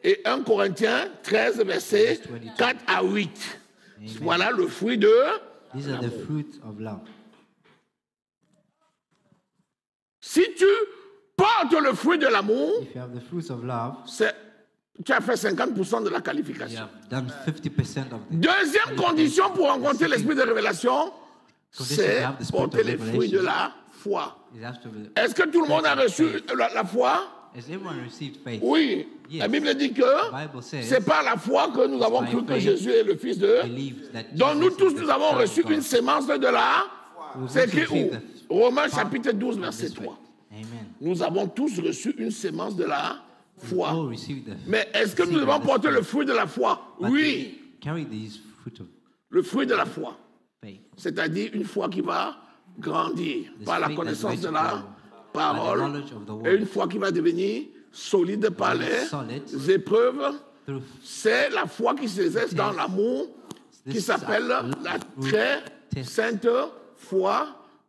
Speaker 1: et 1 Corinthiens 13, verset
Speaker 2: Verse 22.
Speaker 1: 4 à 8.
Speaker 2: Amen.
Speaker 1: Voilà le fruit de...
Speaker 2: These are the fruit of love.
Speaker 1: Si tu portes le fruit de l'amour,
Speaker 2: If you have the fruits of love,
Speaker 1: tu as fait 50% de la
Speaker 2: you
Speaker 1: qualification.
Speaker 2: have done 50% of the
Speaker 1: Deuxième condition pour rencontrer l'esprit de révélation, c'est porter les fruits de la foi.
Speaker 2: It has to be.
Speaker 1: Est-ce que tout le monde a reçu la foi?
Speaker 2: Has everyone received faith?
Speaker 1: Oui. La Bible dit que
Speaker 2: The Bible says,
Speaker 1: c'est par la foi que nous avons cru que Jésus est le Fils de...
Speaker 2: believe that
Speaker 1: Donc nous
Speaker 2: Jesus
Speaker 1: tous,
Speaker 2: is the
Speaker 1: nous avons
Speaker 2: Son
Speaker 1: reçu
Speaker 2: of God.
Speaker 1: une sémence de la...
Speaker 2: We've
Speaker 1: C'est écrit
Speaker 2: received
Speaker 1: où?
Speaker 2: the
Speaker 1: Romains
Speaker 2: part
Speaker 1: chapitre 12,
Speaker 2: of
Speaker 1: verset
Speaker 2: this
Speaker 1: 3.
Speaker 2: way. Amen.
Speaker 1: Nous avons tous reçu une sémence de la
Speaker 2: We all
Speaker 1: foi.
Speaker 2: received the
Speaker 1: Mais est-ce que nous
Speaker 2: seed
Speaker 1: devons
Speaker 2: of the
Speaker 1: porter le
Speaker 2: Spirit.
Speaker 1: fruit de la foi?
Speaker 2: But
Speaker 1: Oui,
Speaker 2: we carry these fruit of
Speaker 1: le fruit de la foi.
Speaker 2: faith.
Speaker 1: C'est-à-dire une foi qui va grandir
Speaker 2: This
Speaker 1: par la
Speaker 2: faith
Speaker 1: connaissance
Speaker 2: that's
Speaker 1: de
Speaker 2: going to
Speaker 1: la
Speaker 2: grow by the
Speaker 1: parole
Speaker 2: knowledge of the
Speaker 1: et
Speaker 2: word.
Speaker 1: une foi qui va devenir solide par
Speaker 2: Solid.
Speaker 1: les épreuves.
Speaker 2: Through
Speaker 1: C'est la foi qui s'exerce dans l'amour qui
Speaker 2: This
Speaker 1: s'appelle
Speaker 2: is
Speaker 1: la
Speaker 2: fruit
Speaker 1: très
Speaker 2: test.
Speaker 1: sainte foi.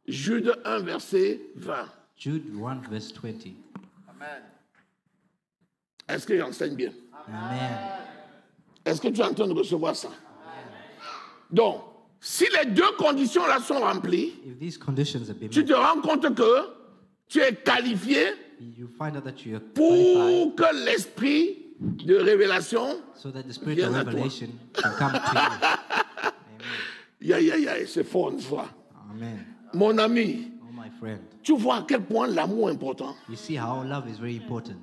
Speaker 1: Jude 1, verset 20.
Speaker 2: Jude 1 verse 20.
Speaker 1: Est-ce que j'enseigne bien?
Speaker 2: Amen.
Speaker 1: Est-ce que tu es en train de recevoir ça? Donc, si les deux conditions-là sont remplies,
Speaker 2: If these conditions have been
Speaker 1: tu
Speaker 2: met,
Speaker 1: te rends compte que tu es qualifié
Speaker 2: you find out that you are qualified
Speaker 1: pour que l'esprit de révélation,
Speaker 2: so that the spirit
Speaker 1: vienne
Speaker 2: of
Speaker 1: à toi.
Speaker 2: revelation can come to you.
Speaker 1: c'est fort une fois.
Speaker 2: Amen.
Speaker 1: Mon ami,
Speaker 2: Oh my friend,
Speaker 1: tu vois à quel point l'amour est important.
Speaker 2: you see how love is very important.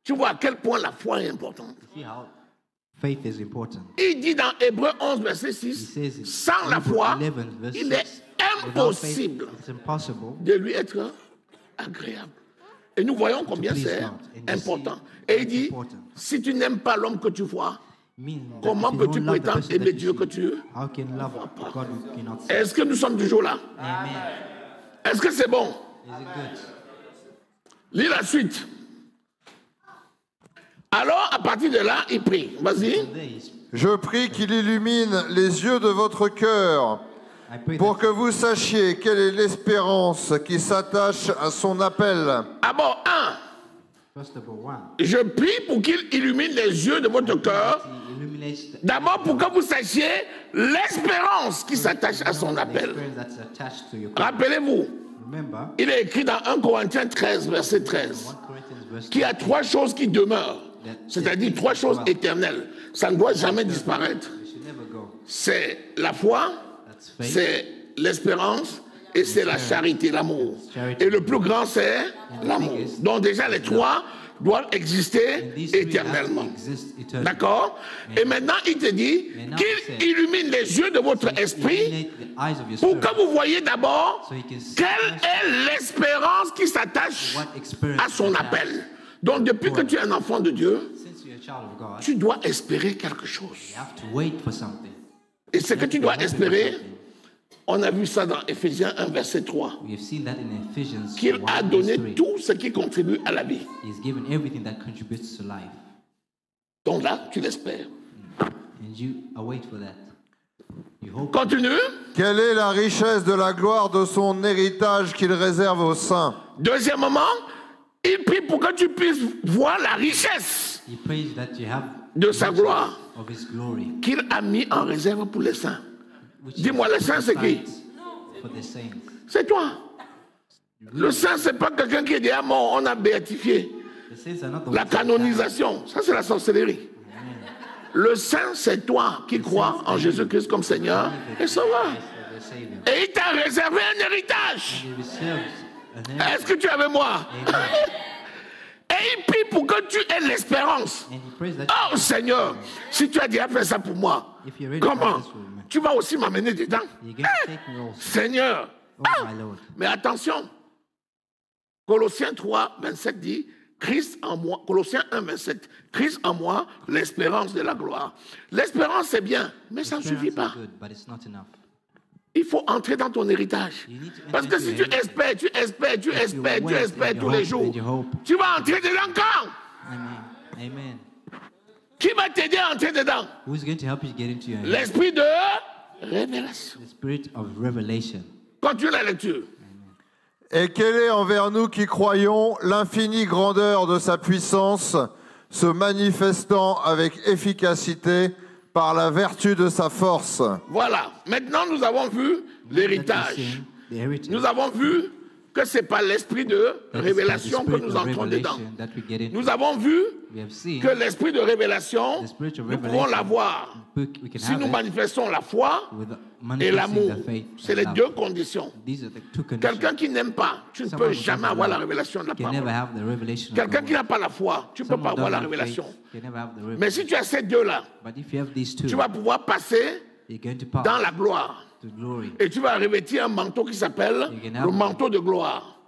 Speaker 1: Tu vois à quel point la foi est importante.
Speaker 2: You see how faith is important.
Speaker 1: Il dit dans Hébreux 11, verset
Speaker 2: He
Speaker 1: 6,
Speaker 2: says in
Speaker 1: sans la
Speaker 2: Hebrews
Speaker 1: foi,
Speaker 2: 11 verse
Speaker 1: il est
Speaker 2: 6, without faith,
Speaker 1: impossible
Speaker 2: it's impossible
Speaker 1: de lui être agréable. Et nous voyons combien
Speaker 2: please
Speaker 1: c'est
Speaker 2: God. And you
Speaker 1: important.
Speaker 2: see
Speaker 1: Et il dit,
Speaker 2: important.
Speaker 1: si tu n'aimes pas l'homme que tu vois,
Speaker 2: mean that
Speaker 1: comment
Speaker 2: if you
Speaker 1: peux-tu
Speaker 2: don't love the
Speaker 1: prétendre
Speaker 2: person
Speaker 1: aimer
Speaker 2: that
Speaker 1: Dieu
Speaker 2: you
Speaker 1: que
Speaker 2: see,
Speaker 1: tu...
Speaker 2: how can love God you cannot see?
Speaker 1: Est-ce que nous sommes toujours là?
Speaker 2: Amen.
Speaker 1: Est-ce que c'est bon?
Speaker 2: Is it good?
Speaker 1: Lis la suite. Alors, à partir de là, il prie. Vas-y.
Speaker 2: There is-
Speaker 3: Je prie qu'il illumine les yeux de votre cœur
Speaker 2: I pray
Speaker 3: pour
Speaker 2: that
Speaker 3: que vous sachiez quelle est l'espérance qui s'attache à son appel.
Speaker 1: D'abord,
Speaker 2: first of all, one,
Speaker 1: je prie pour qu'il illumine les yeux de votre cœur.
Speaker 2: he illuminates the
Speaker 1: D'abord, pour que vous sachiez l'espérance qui s'attache à son appel.
Speaker 2: experience that's attached to your call.
Speaker 1: Rappelez-vous,
Speaker 2: Remember,
Speaker 1: il est écrit dans 1 Corinthiens 13, verset 13,
Speaker 2: 1 Corinthians verse
Speaker 1: qu'il y a trois choses qui demeurent, c'est-à-dire trois choses éternelles. Ça ne doit jamais disparaître.
Speaker 2: we should never go.
Speaker 1: C'est la foi,
Speaker 2: That's faith.
Speaker 1: c'est l'espérance et c'est la charité, l'amour. Et le plus grand, c'est l'amour. Donc déjà, les trois doivent exister
Speaker 2: And these three have to
Speaker 1: éternellement.
Speaker 2: exist eternally.
Speaker 1: D'accord? Et maintenant, il te dit qu'il illumine les yeux de votre esprit
Speaker 2: Illuminate the eyes of your
Speaker 1: pour
Speaker 2: spirit
Speaker 1: que vous voyez d'abord
Speaker 2: so you can see
Speaker 1: quelle est l'espérance qui s'attache
Speaker 2: what experience
Speaker 1: à son
Speaker 2: you have.
Speaker 1: appel. Donc, depuis que tu es un enfant de Dieu,
Speaker 2: Since you're a child of God,
Speaker 1: tu dois espérer quelque chose.
Speaker 2: you have to wait for something.
Speaker 1: Et ce que tu dois espérer, on a vu ça dans Éphésiens 1, verset 3,
Speaker 2: We have seen that in Ephesians
Speaker 1: qu'il
Speaker 2: 1
Speaker 1: a
Speaker 2: verse
Speaker 1: donné
Speaker 2: 3.
Speaker 1: tout ce qui contribue à la vie.
Speaker 2: He's given everything that contributes to life.
Speaker 1: Donc là, tu l'espères.
Speaker 2: And you await for that. You hope.
Speaker 1: Continue.
Speaker 3: Quelle est la richesse de la gloire de son héritage qu'il réserve aux saints?
Speaker 1: Deuxièmement, il prie pour que tu puisses voir la richesse
Speaker 2: He prays that you have
Speaker 1: de sa
Speaker 2: riches
Speaker 1: gloire
Speaker 2: of His glory.
Speaker 1: qu'il a mis en réserve pour les saints.
Speaker 2: Which
Speaker 1: Dis-moi,
Speaker 2: is
Speaker 1: les saints, c'est qui?
Speaker 2: For the saints.
Speaker 1: C'est toi. Le saint, c'est pas quelqu'un qui est déjà mort, on a béatifié. La canonisation, ça c'est la sorcellerie. Le saint, c'est toi qui crois en Jésus-Christ comme Seigneur et Sauveur. Et il t'a réservé un héritage. Est-ce que tu es avec moi? Et il prie pour que tu aies l'espérance. Oh Seigneur, si tu as déjà fait ça pour moi, comment? Tu vas aussi m'amener dedans. Seigneur. Mais attention, Colossiens 3, 27 dit, Christ en moi, Colossiens 1, 27, Christ en moi, l'espérance de la gloire. L'espérance c'est bien, mais ça ne suffit pas. Il faut entrer dans ton héritage. Parce que si tu espères tous les jours, tu vas entrer dedans quand?
Speaker 2: Amen.
Speaker 1: Qui va t'aider à entrer dedans? L'esprit de révélation.
Speaker 2: The spirit of revelation.
Speaker 1: Continue la lecture.
Speaker 3: Et quelle est envers nous qui croyons l'infinie grandeur de sa puissance, se manifestant avec efficacité par la vertu de sa force.
Speaker 1: Voilà. Maintenant, nous avons vu l'héritage. Nous avons vu que ce n'est pas l'esprit de révélation que nous entrons dedans. Nous avons vu que l'esprit de révélation, nous pouvons l'avoir si nous manifestons la foi et l'amour. C'est les deux conditions. Quelqu'un qui n'aime pas, tu ne peux jamais avoir la révélation de la parole. Quelqu'un qui n'a pas la foi, tu ne peux pas avoir la révélation. Mais si tu as ces deux-là, tu vas pouvoir passer dans la gloire. Et tu vas revêtir un manteau qui s'appelle le manteau de gloire.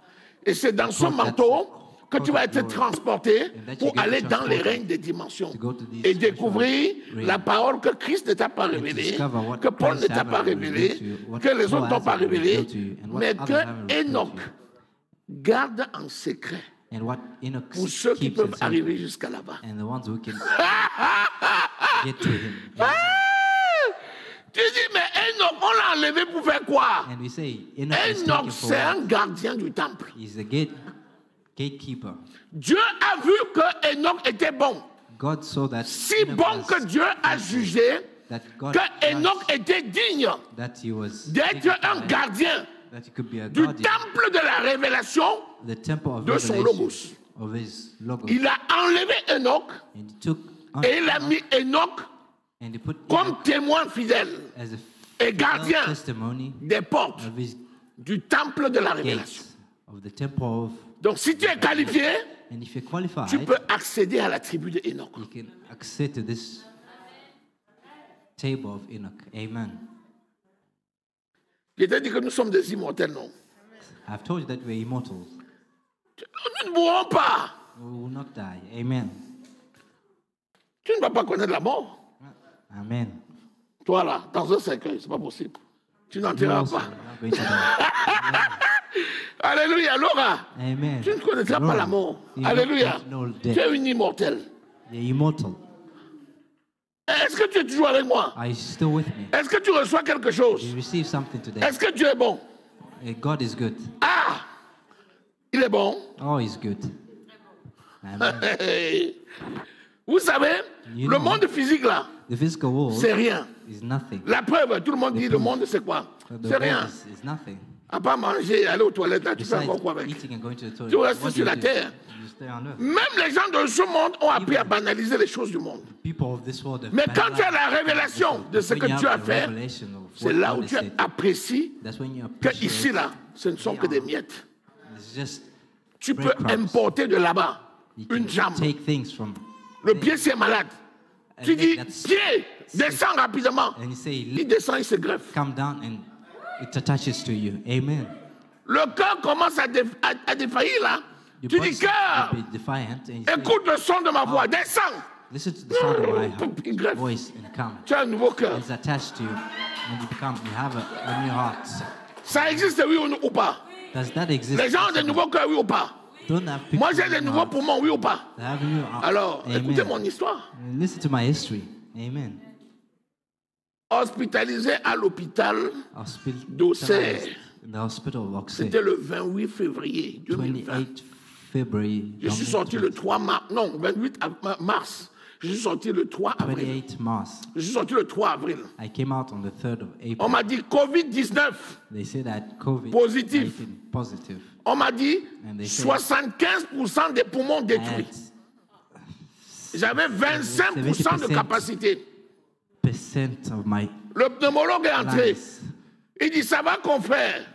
Speaker 1: Et c'est dans ce manteau que tu vas être transporté pour aller dans les règnes des dimensions et découvrir la parole que Christ ne t'a pas révélée, que Paul ne t'a pas révélée, que les autres n'ont pas révélée, mais que Enoch garde en secret pour ceux qui peuvent arriver jusqu'à là-bas. Tu dis, mais Enoch, on l'a enlevé pour faire quoi? Enoch, c'est un gardien du temple. Dieu a vu que Enoch était bon. Si bon que Dieu a jugé que Enoch était digne d'être un gardien du temple de la révélation de son logos. Il a enlevé Enoch et il a mis Enoch comme témoin fidèle et gardien des portes du temple de la révélation. Donc si tu es qualifié, tu peux accéder à la tribu de Enoch. Je t'ai dit que nous sommes des immortels, non?
Speaker 2: Nous
Speaker 1: ne mourrons pas. Tu ne vas pas connaître la mort.
Speaker 2: Amen.
Speaker 1: Toi là, dans un cercueil, c'est pas possible. Tu n'entreras pas. Alléluia, Laura.
Speaker 2: Amen.
Speaker 1: Tu ne connaîtras pas la mort. Alléluia. Tu es une immortelle. Est-ce que tu es toujours avec moi? Est-ce que tu reçois quelque chose? Est-ce que Dieu est bon?
Speaker 2: God is good.
Speaker 1: Ah, il est bon.
Speaker 2: Oh, he's good. Amen.
Speaker 1: Vous savez, le monde physique là, c'est rien. La preuve, tout le monde dit le monde c'est quoi? C'est rien. À part manger et aller aux toilettes, là, tu fais encore quoi avec? Tu restes sur la terre. Même les gens de ce monde ont appris à banaliser les choses du monde. Mais quand tu as la révélation de ce que Dieu a fait, c'est là où tu apprécies que ici là, ce ne sont que des miettes. Tu peux importer de là-bas une jambe. Le pied c'est malade. Tu dis, pied, descends rapidement. Il descend, il se greffe. Le cœur commence à défaillir là. Tu dis, cœur, écoute le son de ma voix, descends. Il greffe. Tu as un nouveau cœur. Ça existe, oui ou pas? Les gens ont des nouveaux cœurs, oui ou pas? Moi, j'ai des nouveaux poumons, oui ou pas? Alors, écoutez mon histoire. Hospitalisé à l'hôpital d'Auxerre. C'était le 28 février 2020. Je suis sorti le 3 mars, non, 28 mars. Je suis sorti le 3 avril.
Speaker 2: 28 Mars.
Speaker 1: Je suis sorti le 3 avril.
Speaker 2: I came out on the 3rd of April.
Speaker 1: On m'a dit Covid-19.
Speaker 2: They said that COVID
Speaker 1: Positif.
Speaker 2: positive.
Speaker 1: On m'a dit
Speaker 2: And they said
Speaker 1: 75% des poumons détruits. J'avais 25% de capacité.
Speaker 2: Of my
Speaker 1: Le pneumologue est entré.
Speaker 2: lungs.
Speaker 1: Il dit, ça va confrère.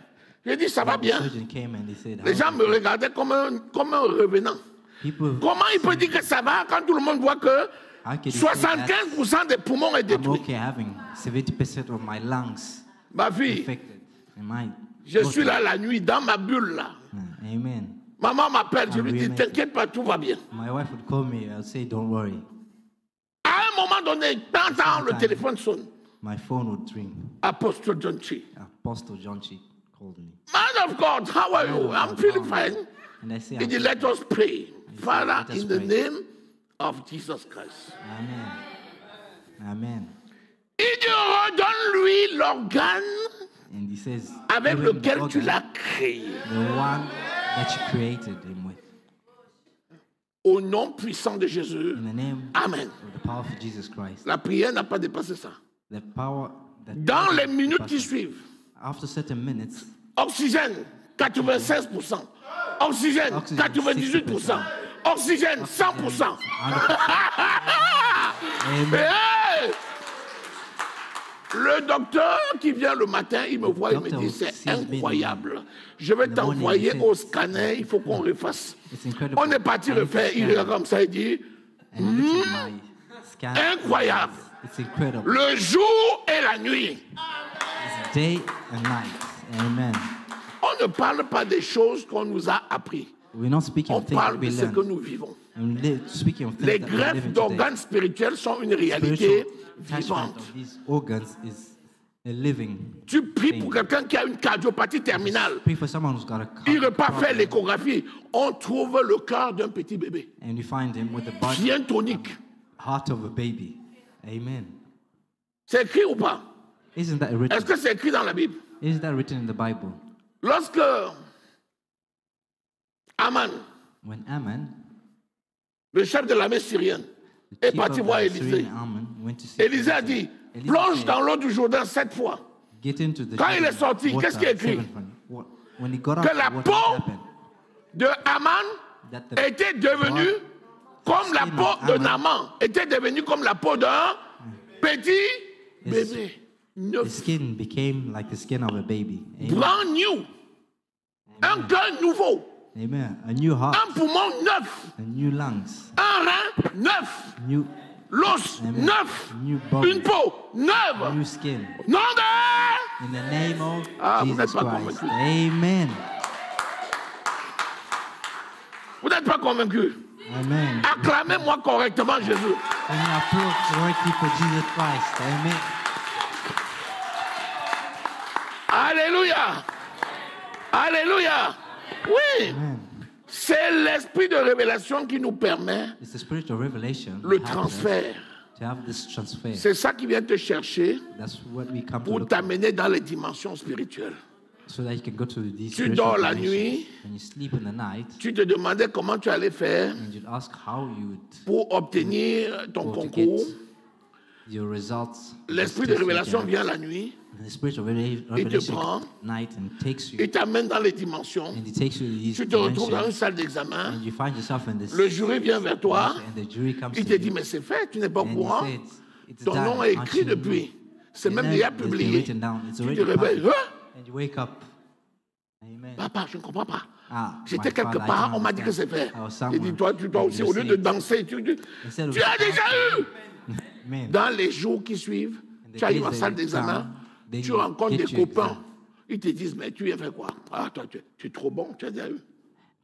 Speaker 1: J'ai dit, ça va bien.
Speaker 2: Surgeon came and they said,
Speaker 1: Les gens me regardaient comme un revenant.
Speaker 2: People,
Speaker 1: Comment il peut dire que ça va quand tout le monde voit que
Speaker 2: how could you say that
Speaker 1: 75% des poumons est
Speaker 2: I'm
Speaker 1: détruit?
Speaker 2: okay having 70% of my lungs
Speaker 1: Ma fille,
Speaker 2: affected? Am I
Speaker 1: je suis là la nuit dans ma bulle là.
Speaker 2: Amen.
Speaker 1: Maman m'appelle, je lui dis, t'inquiète pas, tout va bien.
Speaker 2: My wife would call me. I'll say, don't worry.
Speaker 1: À un moment donné, tant le téléphone sonne.
Speaker 2: My phone would ring.
Speaker 1: Apostle John Chi.
Speaker 2: Apostle John Chi called me.
Speaker 1: Man of God, how are you? I'm feeling fine.
Speaker 2: And I say,
Speaker 1: He dit, let us pray. Father,
Speaker 2: let us
Speaker 1: in the
Speaker 2: pray.
Speaker 1: name of Jesus Christ.
Speaker 2: Amen. Amen.
Speaker 1: Il dit, redonne-lui l'organe
Speaker 2: And he says,
Speaker 1: avec
Speaker 2: "Even the
Speaker 1: lequel tu
Speaker 2: organ,
Speaker 1: l'as créé.
Speaker 2: the one that you created him with.
Speaker 1: Au nom puissant de Jésus.
Speaker 2: In the name
Speaker 1: Amen.
Speaker 2: of the power of Jesus Christ.
Speaker 1: La prière n'a pas dépassé ça.
Speaker 2: The power that
Speaker 1: Dans les minutes qui suivent,
Speaker 2: after certain minutes,
Speaker 1: oxygène, 96%. Oxygène, 98%. Oxygène, 100%. Hey! Le docteur qui vient le matin, il me voit, il me dit, c'est incroyable. Je vais t'envoyer au scanner, il faut qu'on refasse. On est parti le faire, il est comme ça, il dit, incroyable.
Speaker 2: It's incredible.
Speaker 1: Le jour et la nuit.
Speaker 2: It's day and night. Amen.
Speaker 1: On ne parle pas des choses qu'on nous a appris.
Speaker 2: We're not speaking
Speaker 1: On
Speaker 2: of things
Speaker 1: parle
Speaker 2: we
Speaker 1: de ce que
Speaker 2: learned.
Speaker 1: nous vivons.
Speaker 2: Speaking of things
Speaker 1: Les
Speaker 2: that we're
Speaker 1: greffes
Speaker 2: living today.
Speaker 1: d'organes spirituels sont une réalité
Speaker 2: Spiritual attachment
Speaker 1: vivante.
Speaker 2: of these organs is a living.
Speaker 1: Tu pries pour quelqu'un qui a une cardiopathie terminale.
Speaker 2: Pray for someone who's got a
Speaker 1: Il repart faire
Speaker 2: problem,
Speaker 1: l'échographie. On trouve le cœur d'un petit bébé.
Speaker 2: and you find him with the body,
Speaker 1: Bien tonique.
Speaker 2: heart of a baby. Amen.
Speaker 1: C'est écrit ou pas?
Speaker 2: Isn't that
Speaker 1: Est-ce
Speaker 2: written?
Speaker 1: que c'est écrit dans la Bible?
Speaker 2: Isn't that written in the Bible?
Speaker 1: Lorsque Aman,
Speaker 2: When Ammon,
Speaker 1: le chef de l'armée syrienne,
Speaker 2: the
Speaker 1: est
Speaker 2: chief
Speaker 1: parti
Speaker 2: of
Speaker 1: voir
Speaker 2: the
Speaker 1: Élisée.
Speaker 2: Syrian army, went to see
Speaker 1: Élisée a dit,
Speaker 2: Elijah
Speaker 1: plonge
Speaker 2: said,
Speaker 1: dans l'eau du Jourdain 7 fois.
Speaker 2: Get into the
Speaker 1: Quand il est
Speaker 2: Jordan
Speaker 1: sorti,
Speaker 2: water
Speaker 1: qu'est-ce qui est écrit?
Speaker 2: 7 times. When he got out,
Speaker 1: Que la
Speaker 2: what
Speaker 1: peau
Speaker 2: happened?
Speaker 1: De Aman
Speaker 2: That the
Speaker 1: était devenue comme la
Speaker 2: skin
Speaker 1: peau
Speaker 2: of
Speaker 1: de
Speaker 2: Aman
Speaker 1: Naaman, était devenue comme la peau d'un petit bébé.
Speaker 2: the
Speaker 1: Neuf.
Speaker 2: skin became like the skin of a baby. Amen.
Speaker 1: Brand new. Un cœur nouveau.
Speaker 2: Amen. A new heart,
Speaker 1: Un poumon neuf.
Speaker 2: a new lungs,
Speaker 1: Un rein neuf.
Speaker 2: new
Speaker 1: L'os
Speaker 2: Amen.
Speaker 1: neuf.
Speaker 2: new body,
Speaker 1: Une peau neuve.
Speaker 2: new skin.
Speaker 1: Nom de...
Speaker 2: In the name of
Speaker 1: Ah, vous n'êtes
Speaker 2: Jesus
Speaker 1: pas
Speaker 2: Christ.
Speaker 1: convaincu.
Speaker 2: Amen.
Speaker 1: Vous n'êtes pas convaincu.
Speaker 2: Amen.
Speaker 1: Acclamez-moi correctement Jésus.
Speaker 2: And you applaud correctly for Jesus Christ. Amen.
Speaker 1: Alléluia. Alléluia. Oui.
Speaker 2: Amen.
Speaker 1: C'est l'esprit de révélation qui nous permet
Speaker 2: It's the spirit of revelation
Speaker 1: le
Speaker 2: that helps us
Speaker 1: transfert.
Speaker 2: to have this transfer.
Speaker 1: C'est ça qui vient te chercher
Speaker 2: That's what we come to
Speaker 1: pour
Speaker 2: look for,
Speaker 1: t'amener dans les dimensions spirituelles.
Speaker 2: so that you can go to these
Speaker 1: Tu
Speaker 2: spiritual
Speaker 1: dors la
Speaker 2: dimensions.
Speaker 1: nuit.
Speaker 2: When you sleep in the night,
Speaker 1: Tu te demandais comment tu allais faire
Speaker 2: and you'd ask how you would
Speaker 1: pour obtenir ton
Speaker 2: go to
Speaker 1: concours.
Speaker 2: get your results.
Speaker 1: L'esprit de révélation vient la nuit.
Speaker 2: And the spirit of revelation
Speaker 1: prend.
Speaker 2: at night and takes you,
Speaker 1: Il t'amène dans les dimensions.
Speaker 2: and it takes you to these
Speaker 1: Tu te retrouves dans une
Speaker 2: dimensions,
Speaker 1: salle d'examen.
Speaker 2: and you find yourself in this.
Speaker 1: Le jury vient vers toi.
Speaker 2: and the jury comes
Speaker 1: Il
Speaker 2: to
Speaker 1: te
Speaker 2: you,
Speaker 1: dit, mais c'est fait, tu n'es pas au
Speaker 2: and he
Speaker 1: courant.
Speaker 2: says, it's
Speaker 1: Ton
Speaker 2: done.
Speaker 1: nom est
Speaker 2: Aren't
Speaker 1: écrit
Speaker 2: you
Speaker 1: depuis. C'est
Speaker 2: Your
Speaker 1: même
Speaker 2: name
Speaker 1: déjà
Speaker 2: has been
Speaker 1: publié.
Speaker 2: written down. It's
Speaker 1: Tu
Speaker 2: already
Speaker 1: te réveilles.
Speaker 2: published.
Speaker 1: Hein?
Speaker 2: And you wake up. Amen.
Speaker 1: Papa, je ne comprends pas.
Speaker 2: Ah,
Speaker 1: J'étais
Speaker 2: my
Speaker 1: quelque
Speaker 2: father, I
Speaker 1: part,
Speaker 2: don't
Speaker 1: on m'a dit que c'est
Speaker 2: understand.
Speaker 1: fait.
Speaker 2: I was
Speaker 1: J'ai dit,
Speaker 2: somewhere.
Speaker 1: toi, tu dois
Speaker 2: And
Speaker 1: aussi,
Speaker 2: you
Speaker 1: au lieu de
Speaker 2: say,
Speaker 1: danser,
Speaker 2: instead of
Speaker 1: tu as déjà eu.
Speaker 2: Amen.
Speaker 1: Dans les jours qui suivent,
Speaker 2: And the
Speaker 1: tu arrives en
Speaker 2: days
Speaker 1: salle
Speaker 2: that
Speaker 1: d'examen,
Speaker 2: come, then
Speaker 1: tu
Speaker 2: you
Speaker 1: rencontres
Speaker 2: get
Speaker 1: des
Speaker 2: your
Speaker 1: copains.
Speaker 2: exam.
Speaker 1: Ils te disent, mais tu viens faire quoi? Ah, toi, tu es trop bon, tu as déjà eu.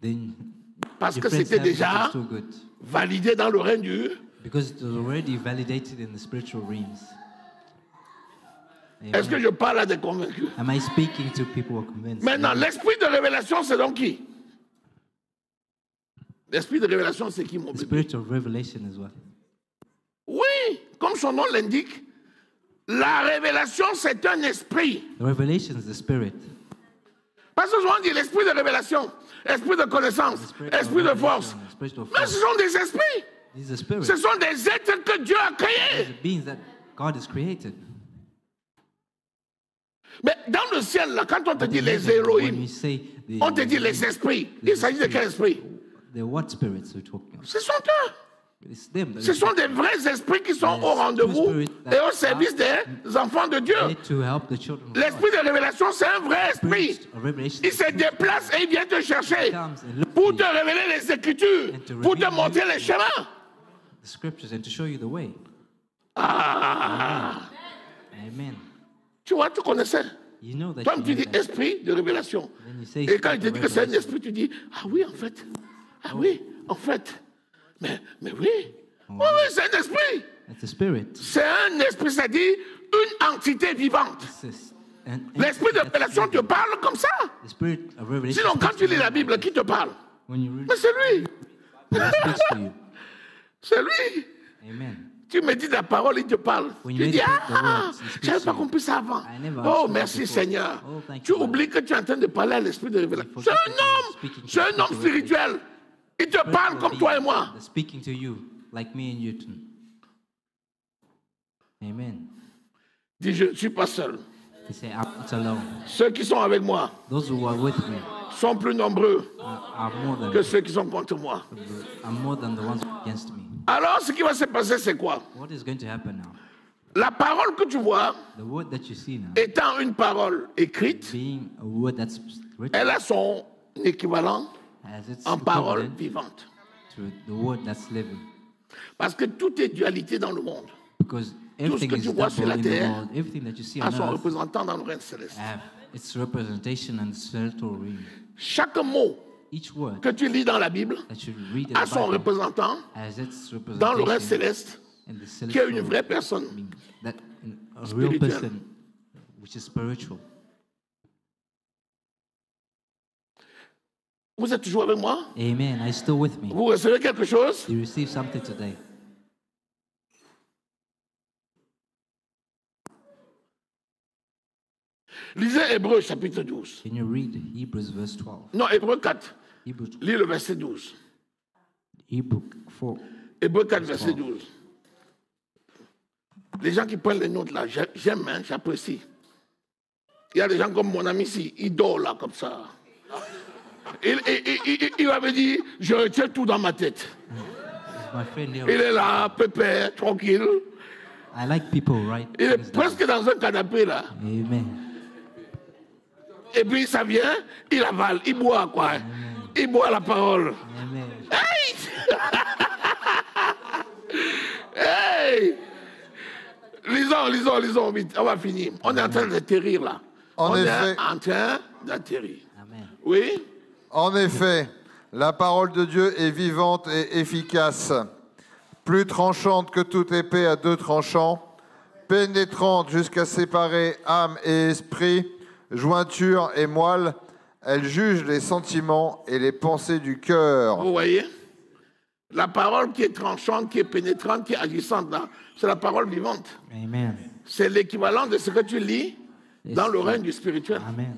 Speaker 2: Then
Speaker 1: Parce
Speaker 2: your
Speaker 1: que
Speaker 2: friends
Speaker 1: c'était
Speaker 2: tell you
Speaker 1: déjà
Speaker 2: it's too good,
Speaker 1: validé dans le règne du...
Speaker 2: because it was already validated in the spiritual realms. Amen.
Speaker 1: Est-ce que je parle à des convaincus?
Speaker 2: Am I speaking to people who are convinced?
Speaker 1: Maintenant, l'esprit de révélation, c'est donc qui? L'esprit de révélation, c'est qui, mon
Speaker 2: The
Speaker 1: bébé?
Speaker 2: spirit of revelation as well.
Speaker 1: Oui, comme son nom l'indique, la révélation, c'est un esprit.
Speaker 2: The revelation is the spirit.
Speaker 1: Parce que souvent on dit l'esprit de révélation, esprit de connaissance,
Speaker 2: The spirit of
Speaker 1: esprit de force.
Speaker 2: revelation, the spirit of
Speaker 1: Mais ce
Speaker 2: force.
Speaker 1: sont des esprits.
Speaker 2: These are spirits.
Speaker 1: Ce sont des êtres que Dieu a
Speaker 2: These
Speaker 1: créés.
Speaker 2: are beings that God has created.
Speaker 1: Mais dans le ciel, là, quand on te dit les
Speaker 2: When
Speaker 1: Elohim,
Speaker 2: we say the,
Speaker 1: on te dit les esprits. Il s'agit de quel esprit?
Speaker 2: the what spirits we're talking about?
Speaker 1: Ce sont eux.
Speaker 2: It's them.
Speaker 1: Ce sont des vrais esprits qui sont au rendez-vous et au service des enfants de Dieu.
Speaker 2: To help the children of
Speaker 1: L'esprit
Speaker 2: God.
Speaker 1: de révélation, c'est un vrai esprit.
Speaker 2: Spirit of revelation.
Speaker 1: Il se déplace et il vient te chercher
Speaker 2: comes and looks
Speaker 1: pour
Speaker 2: for
Speaker 1: te
Speaker 2: you,
Speaker 1: révéler les Écritures,
Speaker 2: and to
Speaker 1: pour te
Speaker 2: reveal
Speaker 1: montrer les chemins.
Speaker 2: the scriptures and to show you the way.
Speaker 1: Ah,
Speaker 2: Amen.
Speaker 1: tu vois, tu connaissais.
Speaker 2: You know that
Speaker 1: Toi,
Speaker 2: you
Speaker 1: tu
Speaker 2: know
Speaker 1: dis
Speaker 2: that.
Speaker 1: esprit de révélation.
Speaker 2: Then you say
Speaker 1: Et quand il
Speaker 2: spirit
Speaker 1: te
Speaker 2: of
Speaker 1: dit que c'est un
Speaker 2: revelation.
Speaker 1: esprit, tu dis, ah oui, en fait. Ah oui, en fait. Mais oui. Oui, oui, c'est un esprit.
Speaker 2: It's a spirit.
Speaker 1: C'est un esprit, c'est-à-dire une entité vivante.
Speaker 2: It's an
Speaker 1: L'esprit de
Speaker 2: entity that's
Speaker 1: révélation te
Speaker 2: living.
Speaker 1: parle comme ça.
Speaker 2: The spirit of revelation.
Speaker 1: Sinon, quand
Speaker 2: speaks
Speaker 1: tu
Speaker 2: to
Speaker 1: lis
Speaker 2: you
Speaker 1: la Bible, qui te parle?
Speaker 2: when you read,
Speaker 1: Mais c'est lui.
Speaker 2: it speaks to you.
Speaker 1: C'est lui.
Speaker 2: Amen.
Speaker 1: Tu me dis la parole, il te parle.
Speaker 2: When
Speaker 1: Tu
Speaker 2: you
Speaker 1: dis,
Speaker 2: meditate the
Speaker 1: ah,
Speaker 2: words, he speaks
Speaker 1: je n'avais
Speaker 2: to
Speaker 1: pas
Speaker 2: you.
Speaker 1: compris ça avant.
Speaker 2: I never
Speaker 1: Oh,
Speaker 2: understood
Speaker 1: merci
Speaker 2: that before.
Speaker 1: Seigneur.
Speaker 2: Oh, thank
Speaker 1: Tu
Speaker 2: you, Lord.
Speaker 1: oublies que tu es en train de parler à l'esprit de révélation.
Speaker 2: You
Speaker 1: C'est
Speaker 2: forget
Speaker 1: un
Speaker 2: that you're
Speaker 1: homme.
Speaker 2: speaking to
Speaker 1: C'est un
Speaker 2: the
Speaker 1: homme
Speaker 2: spirit of
Speaker 1: spirituel. Il te parle comme toi et moi.
Speaker 2: They're speaking to you like me and you too. Amen.
Speaker 1: Dis, je ne suis pas seul.
Speaker 2: They say, I'm not alone.
Speaker 1: Ceux qui sont avec moi
Speaker 2: Those who are with me
Speaker 1: sont plus nombreux
Speaker 2: are more than
Speaker 1: que ceux qui sont contre moi.
Speaker 2: the ones against me.
Speaker 1: Alors, ce qui va se passer, c'est quoi?
Speaker 2: What is going to happen now?
Speaker 1: La parole que tu vois,
Speaker 2: The word that you see now,
Speaker 1: étant une parole écrite,
Speaker 2: being a word that's written,
Speaker 1: elle a son équivalent
Speaker 2: as its
Speaker 1: en parole
Speaker 2: equivalent
Speaker 1: vivante.
Speaker 2: to the word that's living.
Speaker 1: Parce que tout est dualité dans le monde.
Speaker 2: Because everything
Speaker 1: que
Speaker 2: is
Speaker 1: tu vois sur
Speaker 2: double
Speaker 1: la
Speaker 2: in the
Speaker 1: terre
Speaker 2: world. Everything that you see
Speaker 1: A
Speaker 2: on
Speaker 1: son
Speaker 2: earth
Speaker 1: représentant dans le règne céleste.
Speaker 2: have its representation and spiritual realm.
Speaker 1: Chaque mot
Speaker 2: Each word
Speaker 1: que tu lis dans la Bible
Speaker 2: that you read in
Speaker 1: a
Speaker 2: the
Speaker 1: son
Speaker 2: Bible
Speaker 1: représentant
Speaker 2: has its
Speaker 1: dans le règne
Speaker 2: representation
Speaker 1: céleste,
Speaker 2: in the
Speaker 1: qui est
Speaker 2: celestial
Speaker 1: une vraie personne.
Speaker 2: being, that a real
Speaker 1: Spiritual.
Speaker 2: person which is spiritual.
Speaker 1: Vous êtes toujours avec moi?
Speaker 2: Amen. Are you still with me?
Speaker 1: Vous recevez quelque chose?
Speaker 2: You receive something today.
Speaker 1: Lisez Hébreu chapitre 12.
Speaker 2: Can you read Hebrews verse 12?
Speaker 1: Non, Hébreu 4.
Speaker 2: Hebrews,
Speaker 1: Lis le verset 12.
Speaker 2: Hebrews 4.
Speaker 1: Hébreu 4, verset 12. Les gens qui prennent les notes là, j'aime, hein, j'apprécie. Il y a des gens comme mon ami ici, il dort là comme ça. Il m'avait dit, je retiens tout dans ma tête.
Speaker 2: My friend
Speaker 1: Il
Speaker 2: here,
Speaker 1: est là, pépère, tranquille.
Speaker 2: I like people write
Speaker 1: Il
Speaker 2: things
Speaker 1: est
Speaker 2: down.
Speaker 1: presque dans un canapé là.
Speaker 2: Amen.
Speaker 1: Et puis ça vient, il avale, il boit quoi. Il boit la parole.
Speaker 2: Amen.
Speaker 1: Hey! Hey! Lisons vite, on va finir. On est en train d'atterrir là.
Speaker 3: En
Speaker 1: on
Speaker 3: effet.
Speaker 1: est en train d'atterrir.
Speaker 2: Amen.
Speaker 1: Oui?
Speaker 3: En effet, la parole de Dieu est vivante et efficace, plus tranchante que toute épée à deux tranchants, pénétrante jusqu'à séparer âme et esprit, jointure et moelle. Elle juge les sentiments et les pensées du cœur.
Speaker 1: Vous voyez? La parole qui est tranchante, qui est pénétrante, qui est agissante là, c'est la parole vivante.
Speaker 2: Amen.
Speaker 1: C'est l'équivalent de ce que tu lis dans le règne du spirituel.
Speaker 2: Amen.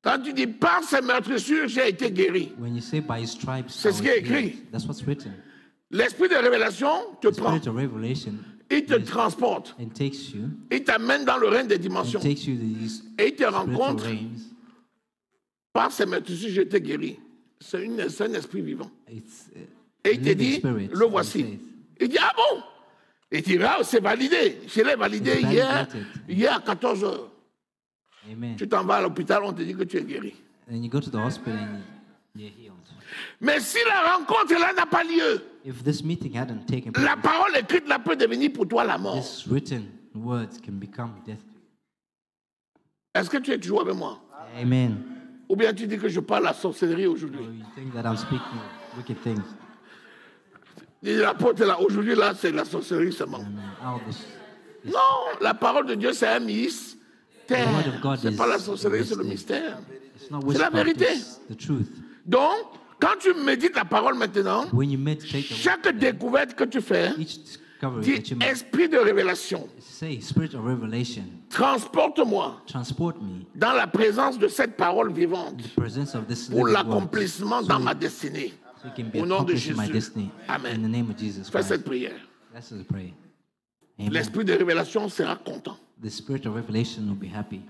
Speaker 1: Quand tu dis par ses meurtrissures, j'ai été guéri.
Speaker 2: When you say by his stripes,
Speaker 1: C'est ce
Speaker 2: I
Speaker 1: qui
Speaker 2: was
Speaker 1: est écrit.
Speaker 2: healed, that's what's written.
Speaker 1: L'esprit de révélation te
Speaker 2: The
Speaker 1: prend,
Speaker 2: spirit of revelation
Speaker 1: il te transporte,
Speaker 2: and takes you,
Speaker 1: il t'amène dans le règne des
Speaker 2: and
Speaker 1: dimensions.
Speaker 2: takes you to these
Speaker 1: Et il te
Speaker 2: spiritual
Speaker 1: rencontre,
Speaker 2: realms.
Speaker 1: par ses meurtrissures, j'ai été guéri. C'est un esprit vivant.
Speaker 2: It's
Speaker 1: Et
Speaker 2: a
Speaker 1: il te
Speaker 2: living
Speaker 1: dit,
Speaker 2: spirit.
Speaker 1: le
Speaker 2: in
Speaker 1: voici.
Speaker 2: faith.
Speaker 1: Il dit, ah bon? Il dit, ah, c'est validé. Je l'ai validé
Speaker 2: It's validated.
Speaker 1: hier à 14 heures.
Speaker 2: Amen.
Speaker 1: Tu t'en vas à l'hôpital, on te dit que tu es guéri.
Speaker 2: And you go to the hospital and you're healed.
Speaker 1: Mais si la rencontre là n'a pas lieu,
Speaker 2: If this meeting hadn't taken place,
Speaker 1: la parole écrite là peut devenir pour toi la mort.
Speaker 2: this written words can become death.
Speaker 1: Est-ce que tu es toujours avec moi?
Speaker 2: Amen.
Speaker 1: Ou bien tu dis que je parle à la sorcellerie
Speaker 2: Or
Speaker 1: aujourd'hui?
Speaker 2: you think that I'm speaking wicked things.
Speaker 1: Dis l'apôtre là, aujourd'hui là, c'est la sorcellerie seulement.
Speaker 2: All this.
Speaker 1: Non, la parole de Dieu c'est un
Speaker 2: The
Speaker 1: mystère.
Speaker 2: word of God
Speaker 1: C'est
Speaker 2: is
Speaker 1: pas la
Speaker 2: a
Speaker 1: sorcellerie, c'est le
Speaker 2: mystery.
Speaker 1: mystère.
Speaker 2: It's not
Speaker 1: C'est la
Speaker 2: witchcraft,
Speaker 1: vérité.
Speaker 2: it's the truth.
Speaker 1: Donc, quand tu médites la parole maintenant,
Speaker 2: When you meditate the
Speaker 1: chaque
Speaker 2: word,
Speaker 1: découverte que tu fais,
Speaker 2: each discovery
Speaker 1: Dis
Speaker 2: that you make.
Speaker 1: esprit de révélation,
Speaker 2: Say, Spirit of revelation,
Speaker 1: transporte-moi
Speaker 2: transport me
Speaker 1: dans la présence de cette parole vivante
Speaker 2: in the presence of this
Speaker 1: pour
Speaker 2: living word,
Speaker 1: l'accomplissement dans ma destinée.
Speaker 2: so it can be
Speaker 1: Au nom de
Speaker 2: accomplished in my
Speaker 1: Jésus.
Speaker 2: destiny.
Speaker 1: Amen.
Speaker 2: In the name of Jesus
Speaker 1: Fais
Speaker 2: Christ.
Speaker 1: cette prière.
Speaker 2: That's the prayer. Amen.
Speaker 1: L'esprit de révélation sera content.
Speaker 2: The Spirit of revelation will be happy.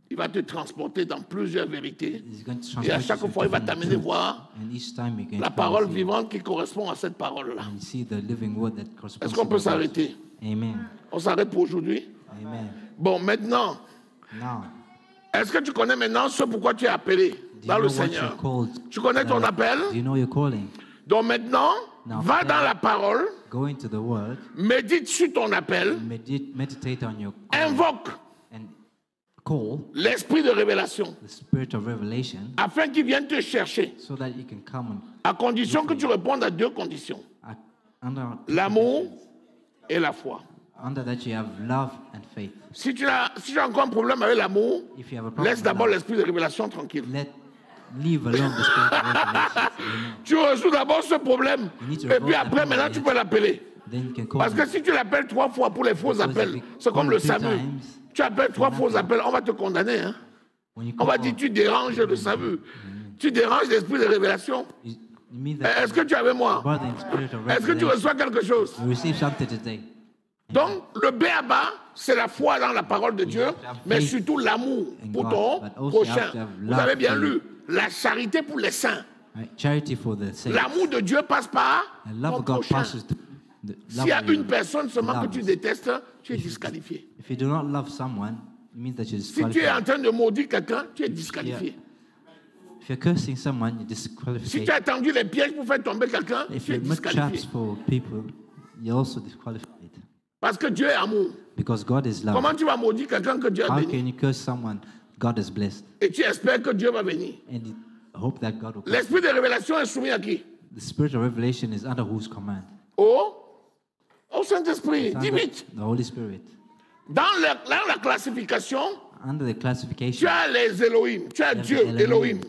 Speaker 1: Il va te transporter dans plusieurs vérités.
Speaker 2: He's going to
Speaker 1: Et à
Speaker 2: transport
Speaker 1: chaque
Speaker 2: you to
Speaker 1: fois, il va
Speaker 2: different
Speaker 1: t'amener
Speaker 2: truths.
Speaker 1: voir
Speaker 2: And each time you're going
Speaker 1: la
Speaker 2: to
Speaker 1: parole
Speaker 2: see,
Speaker 1: vivante qui correspond à cette parole-là.
Speaker 2: and see the living word that corresponds
Speaker 1: Est-ce qu'on
Speaker 2: to
Speaker 1: peut
Speaker 2: the word.
Speaker 1: s'arrêter?
Speaker 2: Amen.
Speaker 1: On s'arrête pour aujourd'hui?
Speaker 2: Amen.
Speaker 1: Bon, maintenant,
Speaker 2: Now,
Speaker 1: est-ce que tu connais maintenant ce pourquoi tu es appelé
Speaker 2: do you
Speaker 1: dans
Speaker 2: know
Speaker 1: le
Speaker 2: what
Speaker 1: Seigneur?
Speaker 2: you're called?
Speaker 1: Tu connais ton appel?
Speaker 2: Do you know your calling?
Speaker 1: Donc maintenant,
Speaker 2: Now,
Speaker 1: va dans la parole,
Speaker 2: Go into the word,
Speaker 1: médite sur ton appel,
Speaker 2: meditate on your calling,
Speaker 1: invoque
Speaker 2: and call
Speaker 1: l'esprit de révélation
Speaker 2: the Spirit of revelation
Speaker 1: afin qu'il vienne te chercher,
Speaker 2: so that you can come
Speaker 1: à condition que tu répondes à deux conditions,
Speaker 2: under
Speaker 1: l'amour et la foi.
Speaker 2: under that you have love and faith.
Speaker 1: Si tu as encore un problème avec l'amour,
Speaker 2: If you have a problem
Speaker 1: laisse
Speaker 2: with
Speaker 1: d'abord
Speaker 2: love,
Speaker 1: l'esprit de révélation tranquille.
Speaker 2: leave alone the Spirit of revelation. Amen.
Speaker 1: Tu résous d'abord ce problème
Speaker 2: You need to
Speaker 1: et puis
Speaker 2: resolve
Speaker 1: après,
Speaker 2: that
Speaker 1: maintenant,
Speaker 2: problem.
Speaker 1: tu peux l'appeler.
Speaker 2: Then you can call
Speaker 1: Parce que
Speaker 2: me.
Speaker 1: si tu l'appelles 3 fois pour les faux
Speaker 2: Because
Speaker 1: appels,
Speaker 2: if you
Speaker 1: c'est comme
Speaker 2: call
Speaker 1: le
Speaker 2: 3
Speaker 1: salut.
Speaker 2: times,
Speaker 1: Tu appelles 3 faux appels, on va te condamner. Hein?
Speaker 2: When you
Speaker 1: On va
Speaker 2: call,
Speaker 1: dire tu déranges le salut. Tu déranges l'esprit de révélation.
Speaker 2: you mean that
Speaker 1: Est-ce que tu es avec moi?
Speaker 2: brother in spirit of
Speaker 1: Est-ce que tu
Speaker 2: revelation.
Speaker 1: reçois quelque chose?
Speaker 2: You receive something today.
Speaker 1: Donc, le B.A.B.A., c'est la foi dans la parole de Dieu, mais surtout l'amour pour ton prochain. Vous avez bien lu, la charité pour les saints.
Speaker 2: Right? Charity for the saints.
Speaker 1: L'amour de Dieu passe par
Speaker 2: The love
Speaker 1: ton
Speaker 2: of God
Speaker 1: prochain.
Speaker 2: passes to the
Speaker 1: S'il y a
Speaker 2: love of
Speaker 1: une personne seulement que
Speaker 2: love.
Speaker 1: tu détestes, tu es disqualifié.
Speaker 2: If you do not love someone, it means that you're
Speaker 1: Si tu es en
Speaker 2: disqualified.
Speaker 1: train de maudire quelqu'un, tu es disqualifié.
Speaker 2: If you're cursing someone, you're
Speaker 1: Si
Speaker 2: disqualified.
Speaker 1: tu as tendu les pièges pour faire tomber quelqu'un,
Speaker 2: If
Speaker 1: tu es
Speaker 2: you make
Speaker 1: disqualifié.
Speaker 2: traps for people, you're also disqualified.
Speaker 1: Parce que Dieu est amour.
Speaker 2: Because God is love.
Speaker 1: Comment tu vas maudire quelqu'un que Dieu a
Speaker 2: How
Speaker 1: béni?
Speaker 2: can you curse someone God has blessed?
Speaker 1: Et tu espères que Dieu va venir.
Speaker 2: And you hope that God will come.
Speaker 1: L'esprit de révélation est soumis à qui?
Speaker 2: The spirit of revelation is under whose command?
Speaker 1: Au Saint-Esprit.
Speaker 2: It's
Speaker 1: Dis
Speaker 2: under
Speaker 1: vite.
Speaker 2: the Holy Spirit.
Speaker 1: Dans la classification,
Speaker 2: Under the
Speaker 1: tu
Speaker 2: classification,
Speaker 1: as les Elohim. Tu as
Speaker 2: you have
Speaker 1: Dieu,
Speaker 2: the
Speaker 1: Elohim.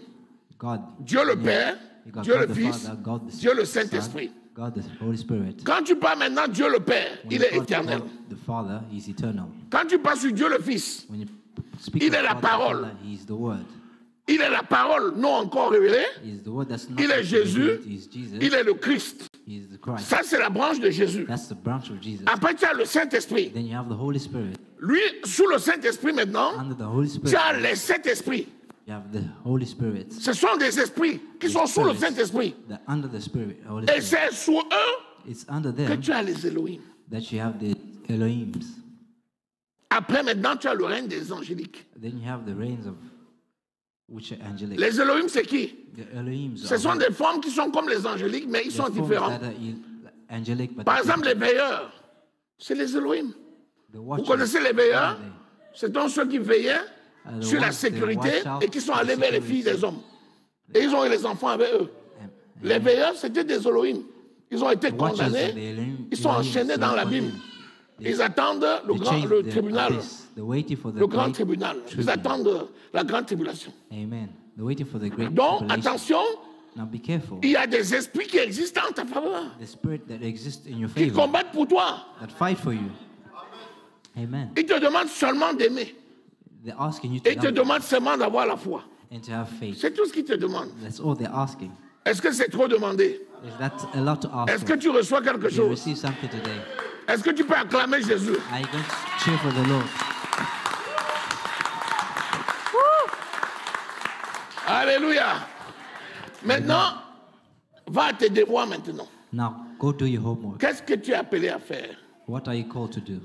Speaker 2: God,
Speaker 1: Dieu le Père,
Speaker 2: you got
Speaker 1: Dieu
Speaker 2: God
Speaker 1: le
Speaker 2: the
Speaker 1: Fils,
Speaker 2: Father, God the
Speaker 1: Dieu le
Speaker 2: Son,
Speaker 1: Saint-Esprit.
Speaker 2: God the Holy Spirit.
Speaker 1: Quand tu parles maintenant Dieu le Père,
Speaker 2: When
Speaker 1: il
Speaker 2: you
Speaker 1: est
Speaker 2: call
Speaker 1: éternel.
Speaker 2: God the Father, He's eternal.
Speaker 1: Quand tu parles sur Dieu le Fils,
Speaker 2: When you speak
Speaker 1: Il
Speaker 2: of
Speaker 1: est la
Speaker 2: God the
Speaker 1: parole.
Speaker 2: Father, He's the Word.
Speaker 1: il est la parole non encore révélée.
Speaker 2: He's the Word that's not
Speaker 1: Il est
Speaker 2: yet
Speaker 1: Jésus.
Speaker 2: revealed. He's Jesus.
Speaker 1: Il est le Christ.
Speaker 2: He's the Christ.
Speaker 1: Ça, c'est la branche de Jésus.
Speaker 2: That's the branch of Jesus.
Speaker 1: Après, tu as le Saint-Esprit.
Speaker 2: Then you have the Holy Spirit.
Speaker 1: Lui, sous le Saint-Esprit maintenant,
Speaker 2: Under the Holy
Speaker 1: tu
Speaker 2: Spirit,
Speaker 1: as les Saint-Esprits.
Speaker 2: you have the Holy Spirit.
Speaker 1: Ce sont des esprits qui sont sous le
Speaker 2: Spirits
Speaker 1: Saint-Esprit.
Speaker 2: that under the Spirit, Holy
Speaker 1: Et
Speaker 2: Spirit.
Speaker 1: c'est sous eux
Speaker 2: It's under
Speaker 1: que
Speaker 2: them
Speaker 1: tu as les Elohim.
Speaker 2: that you have the Elohims.
Speaker 1: Après, maintenant, tu as le règne des angéliques.
Speaker 2: Then you have the reigns of which are angelic.
Speaker 1: Les Elohim, c'est qui?
Speaker 2: The Elohims
Speaker 1: Ce
Speaker 2: are
Speaker 1: sont des formes qui sont comme les angéliques, mais ils
Speaker 2: they're
Speaker 1: sont
Speaker 2: forms
Speaker 1: différents.
Speaker 2: that are angelic, but
Speaker 1: Par exemple, les veilleurs, c'est les Elohim.
Speaker 2: the
Speaker 1: Vous
Speaker 2: watchers,
Speaker 1: connaissez les veilleurs?
Speaker 2: what are
Speaker 1: Ce sont ceux qui veillaient
Speaker 2: they?
Speaker 1: sur la
Speaker 2: Ones, they
Speaker 1: sécurité
Speaker 2: watch out
Speaker 1: et qui sont
Speaker 2: for
Speaker 1: allés vers les
Speaker 2: security.
Speaker 1: filles des hommes. Et ils ont eu les enfants avec eux. Les veilleurs, c'était des Elohim. Ils ont été
Speaker 2: The watchers of the
Speaker 1: condamnés.
Speaker 2: Elohim,
Speaker 1: Ils sont enchaînés dans la Bible. Ils attendent le tribunal.
Speaker 2: They're waiting for the
Speaker 1: Le grand
Speaker 2: great
Speaker 1: tribunal. Ils
Speaker 2: tribunal.
Speaker 1: attendent la grande tribulation.
Speaker 2: Amen. They're waiting for the great
Speaker 1: Donc,
Speaker 2: tribulation.
Speaker 1: attention,
Speaker 2: Now be careful.
Speaker 1: il y a des esprits qui existent en ta faveur,
Speaker 2: The spirit that exists in your
Speaker 1: qui
Speaker 2: favor,
Speaker 1: combattent pour toi.
Speaker 2: that fight for you. Amen.
Speaker 1: Ils te demandent seulement d'aimer.
Speaker 2: They're asking you
Speaker 1: Et ils
Speaker 2: to
Speaker 1: te
Speaker 2: love
Speaker 1: demandent seulement d'avoir la foi.
Speaker 2: and to have faith.
Speaker 1: C'est tout ce qu'ils te demandent.
Speaker 2: That's all they're asking.
Speaker 1: Est-ce que c'est trop demandé?
Speaker 2: Is that a lot to ask
Speaker 1: Est-ce
Speaker 2: for?
Speaker 1: que tu reçois quelque
Speaker 2: You
Speaker 1: chose?
Speaker 2: receive something today.
Speaker 1: Est-ce que tu peux acclamer Jésus?
Speaker 2: Are you going to cheer for the Lord?
Speaker 1: Alléluia. Maintenant, va à tes devoirs maintenant.
Speaker 2: Now, go do your homework.
Speaker 1: Qu'est-ce que tu es appelé à faire?
Speaker 2: What are you called to do?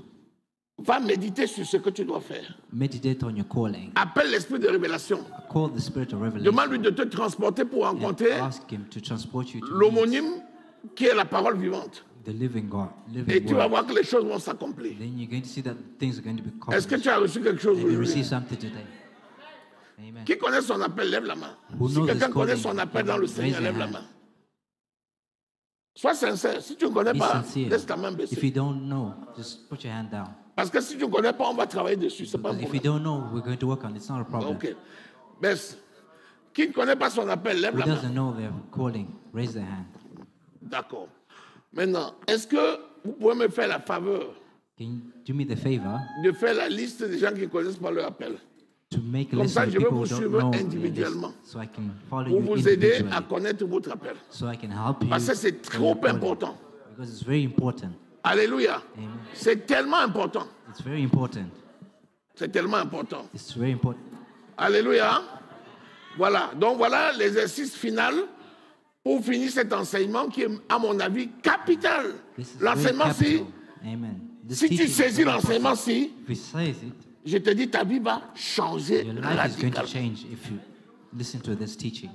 Speaker 1: Va méditer sur ce que tu dois faire.
Speaker 2: Meditate on your calling.
Speaker 1: Appelle l'esprit de révélation.
Speaker 2: Call the spirit of revelation.
Speaker 1: Demande-lui de te transporter pour
Speaker 2: And
Speaker 1: rencontrer
Speaker 2: ask him to transport you to meet
Speaker 1: l'homonyme qui est la parole vivante.
Speaker 2: the living God,
Speaker 1: Et
Speaker 2: living
Speaker 1: tu vas
Speaker 2: word.
Speaker 1: voir que les choses vont s'accomplir.
Speaker 2: Then you're going to see that things are going to be
Speaker 1: Est-ce que
Speaker 2: accomplished.
Speaker 1: tu as reçu quelque chose
Speaker 2: And you receive
Speaker 1: aujourd'hui?
Speaker 2: something today. Amen.
Speaker 1: Qui connaît son appel, lève la main.
Speaker 2: Who
Speaker 1: Si
Speaker 2: knows
Speaker 1: quelqu'un
Speaker 2: his
Speaker 1: connaît
Speaker 2: calling,
Speaker 1: son appel dans le
Speaker 2: raise
Speaker 1: Seigneur,
Speaker 2: your
Speaker 1: lève la
Speaker 2: hand.
Speaker 1: main. Sois sincère. Si tu ne connais
Speaker 2: Be
Speaker 1: pas,
Speaker 2: sincere.
Speaker 1: laisse ta main
Speaker 2: If
Speaker 1: baisser.
Speaker 2: you don't know, just put your hand down.
Speaker 1: Parce que si tu ne connais pas, on va travailler dessus. C'est pas un
Speaker 2: Because if you
Speaker 1: problème.
Speaker 2: don't know, we're going to work on it. It's not a problem.
Speaker 1: Ok. Baisse. Qui ne connaît pas son appel, lève
Speaker 2: Who
Speaker 1: la main.
Speaker 2: doesn't know their calling, raise their hand.
Speaker 1: D'accord. Maintenant, est-ce que vous pouvez me faire la faveur
Speaker 2: Can you do me the favor
Speaker 1: de faire la liste des gens qui connaissent pas leur appel.
Speaker 2: to make a
Speaker 1: Comme
Speaker 2: list
Speaker 1: ça,
Speaker 2: of
Speaker 1: je vais
Speaker 2: people
Speaker 1: vous
Speaker 2: who don't
Speaker 1: suivre
Speaker 2: know their
Speaker 1: individuellement
Speaker 2: list, so I can follow
Speaker 1: pour
Speaker 2: you
Speaker 1: vous aider à
Speaker 2: individually,
Speaker 1: connaître votre appel.
Speaker 2: so I can help you.
Speaker 1: Parce que c'est
Speaker 2: in your
Speaker 1: trop
Speaker 2: calling,
Speaker 1: important.
Speaker 2: because it's very important.
Speaker 1: Alléluia.
Speaker 2: Amen.
Speaker 1: C'est tellement important.
Speaker 2: It's very important.
Speaker 1: C'est tellement important.
Speaker 2: It's very important.
Speaker 1: Alléluia. Voilà. Donc voilà l'exercice final pour finir cet enseignement qui est, à mon avis, capital.
Speaker 2: This is
Speaker 1: L'enseignement,
Speaker 2: very
Speaker 1: si,
Speaker 2: capital. Amen. This
Speaker 1: si tu
Speaker 2: teaching is
Speaker 1: saisis
Speaker 2: very
Speaker 1: l'enseignement,
Speaker 2: important.
Speaker 1: si,
Speaker 2: If you seize it,
Speaker 1: je te dis, ta vie va changer
Speaker 2: your life is going to
Speaker 1: radicalement.
Speaker 2: change if you listen to this teaching.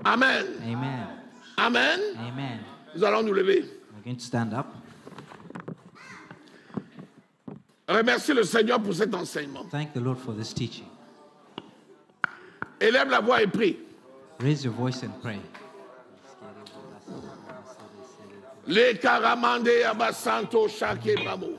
Speaker 1: Amen.
Speaker 2: Amen.
Speaker 1: Amen.
Speaker 2: Amen.
Speaker 1: Nous allons nous lever.
Speaker 2: We're going to stand up.
Speaker 1: Remercie le Seigneur pour cet enseignement.
Speaker 2: Thank the Lord for this teaching.
Speaker 1: Élève la voix et prie.
Speaker 2: Raise your voice and pray.
Speaker 1: Les caramandés abasanto chaque bramo.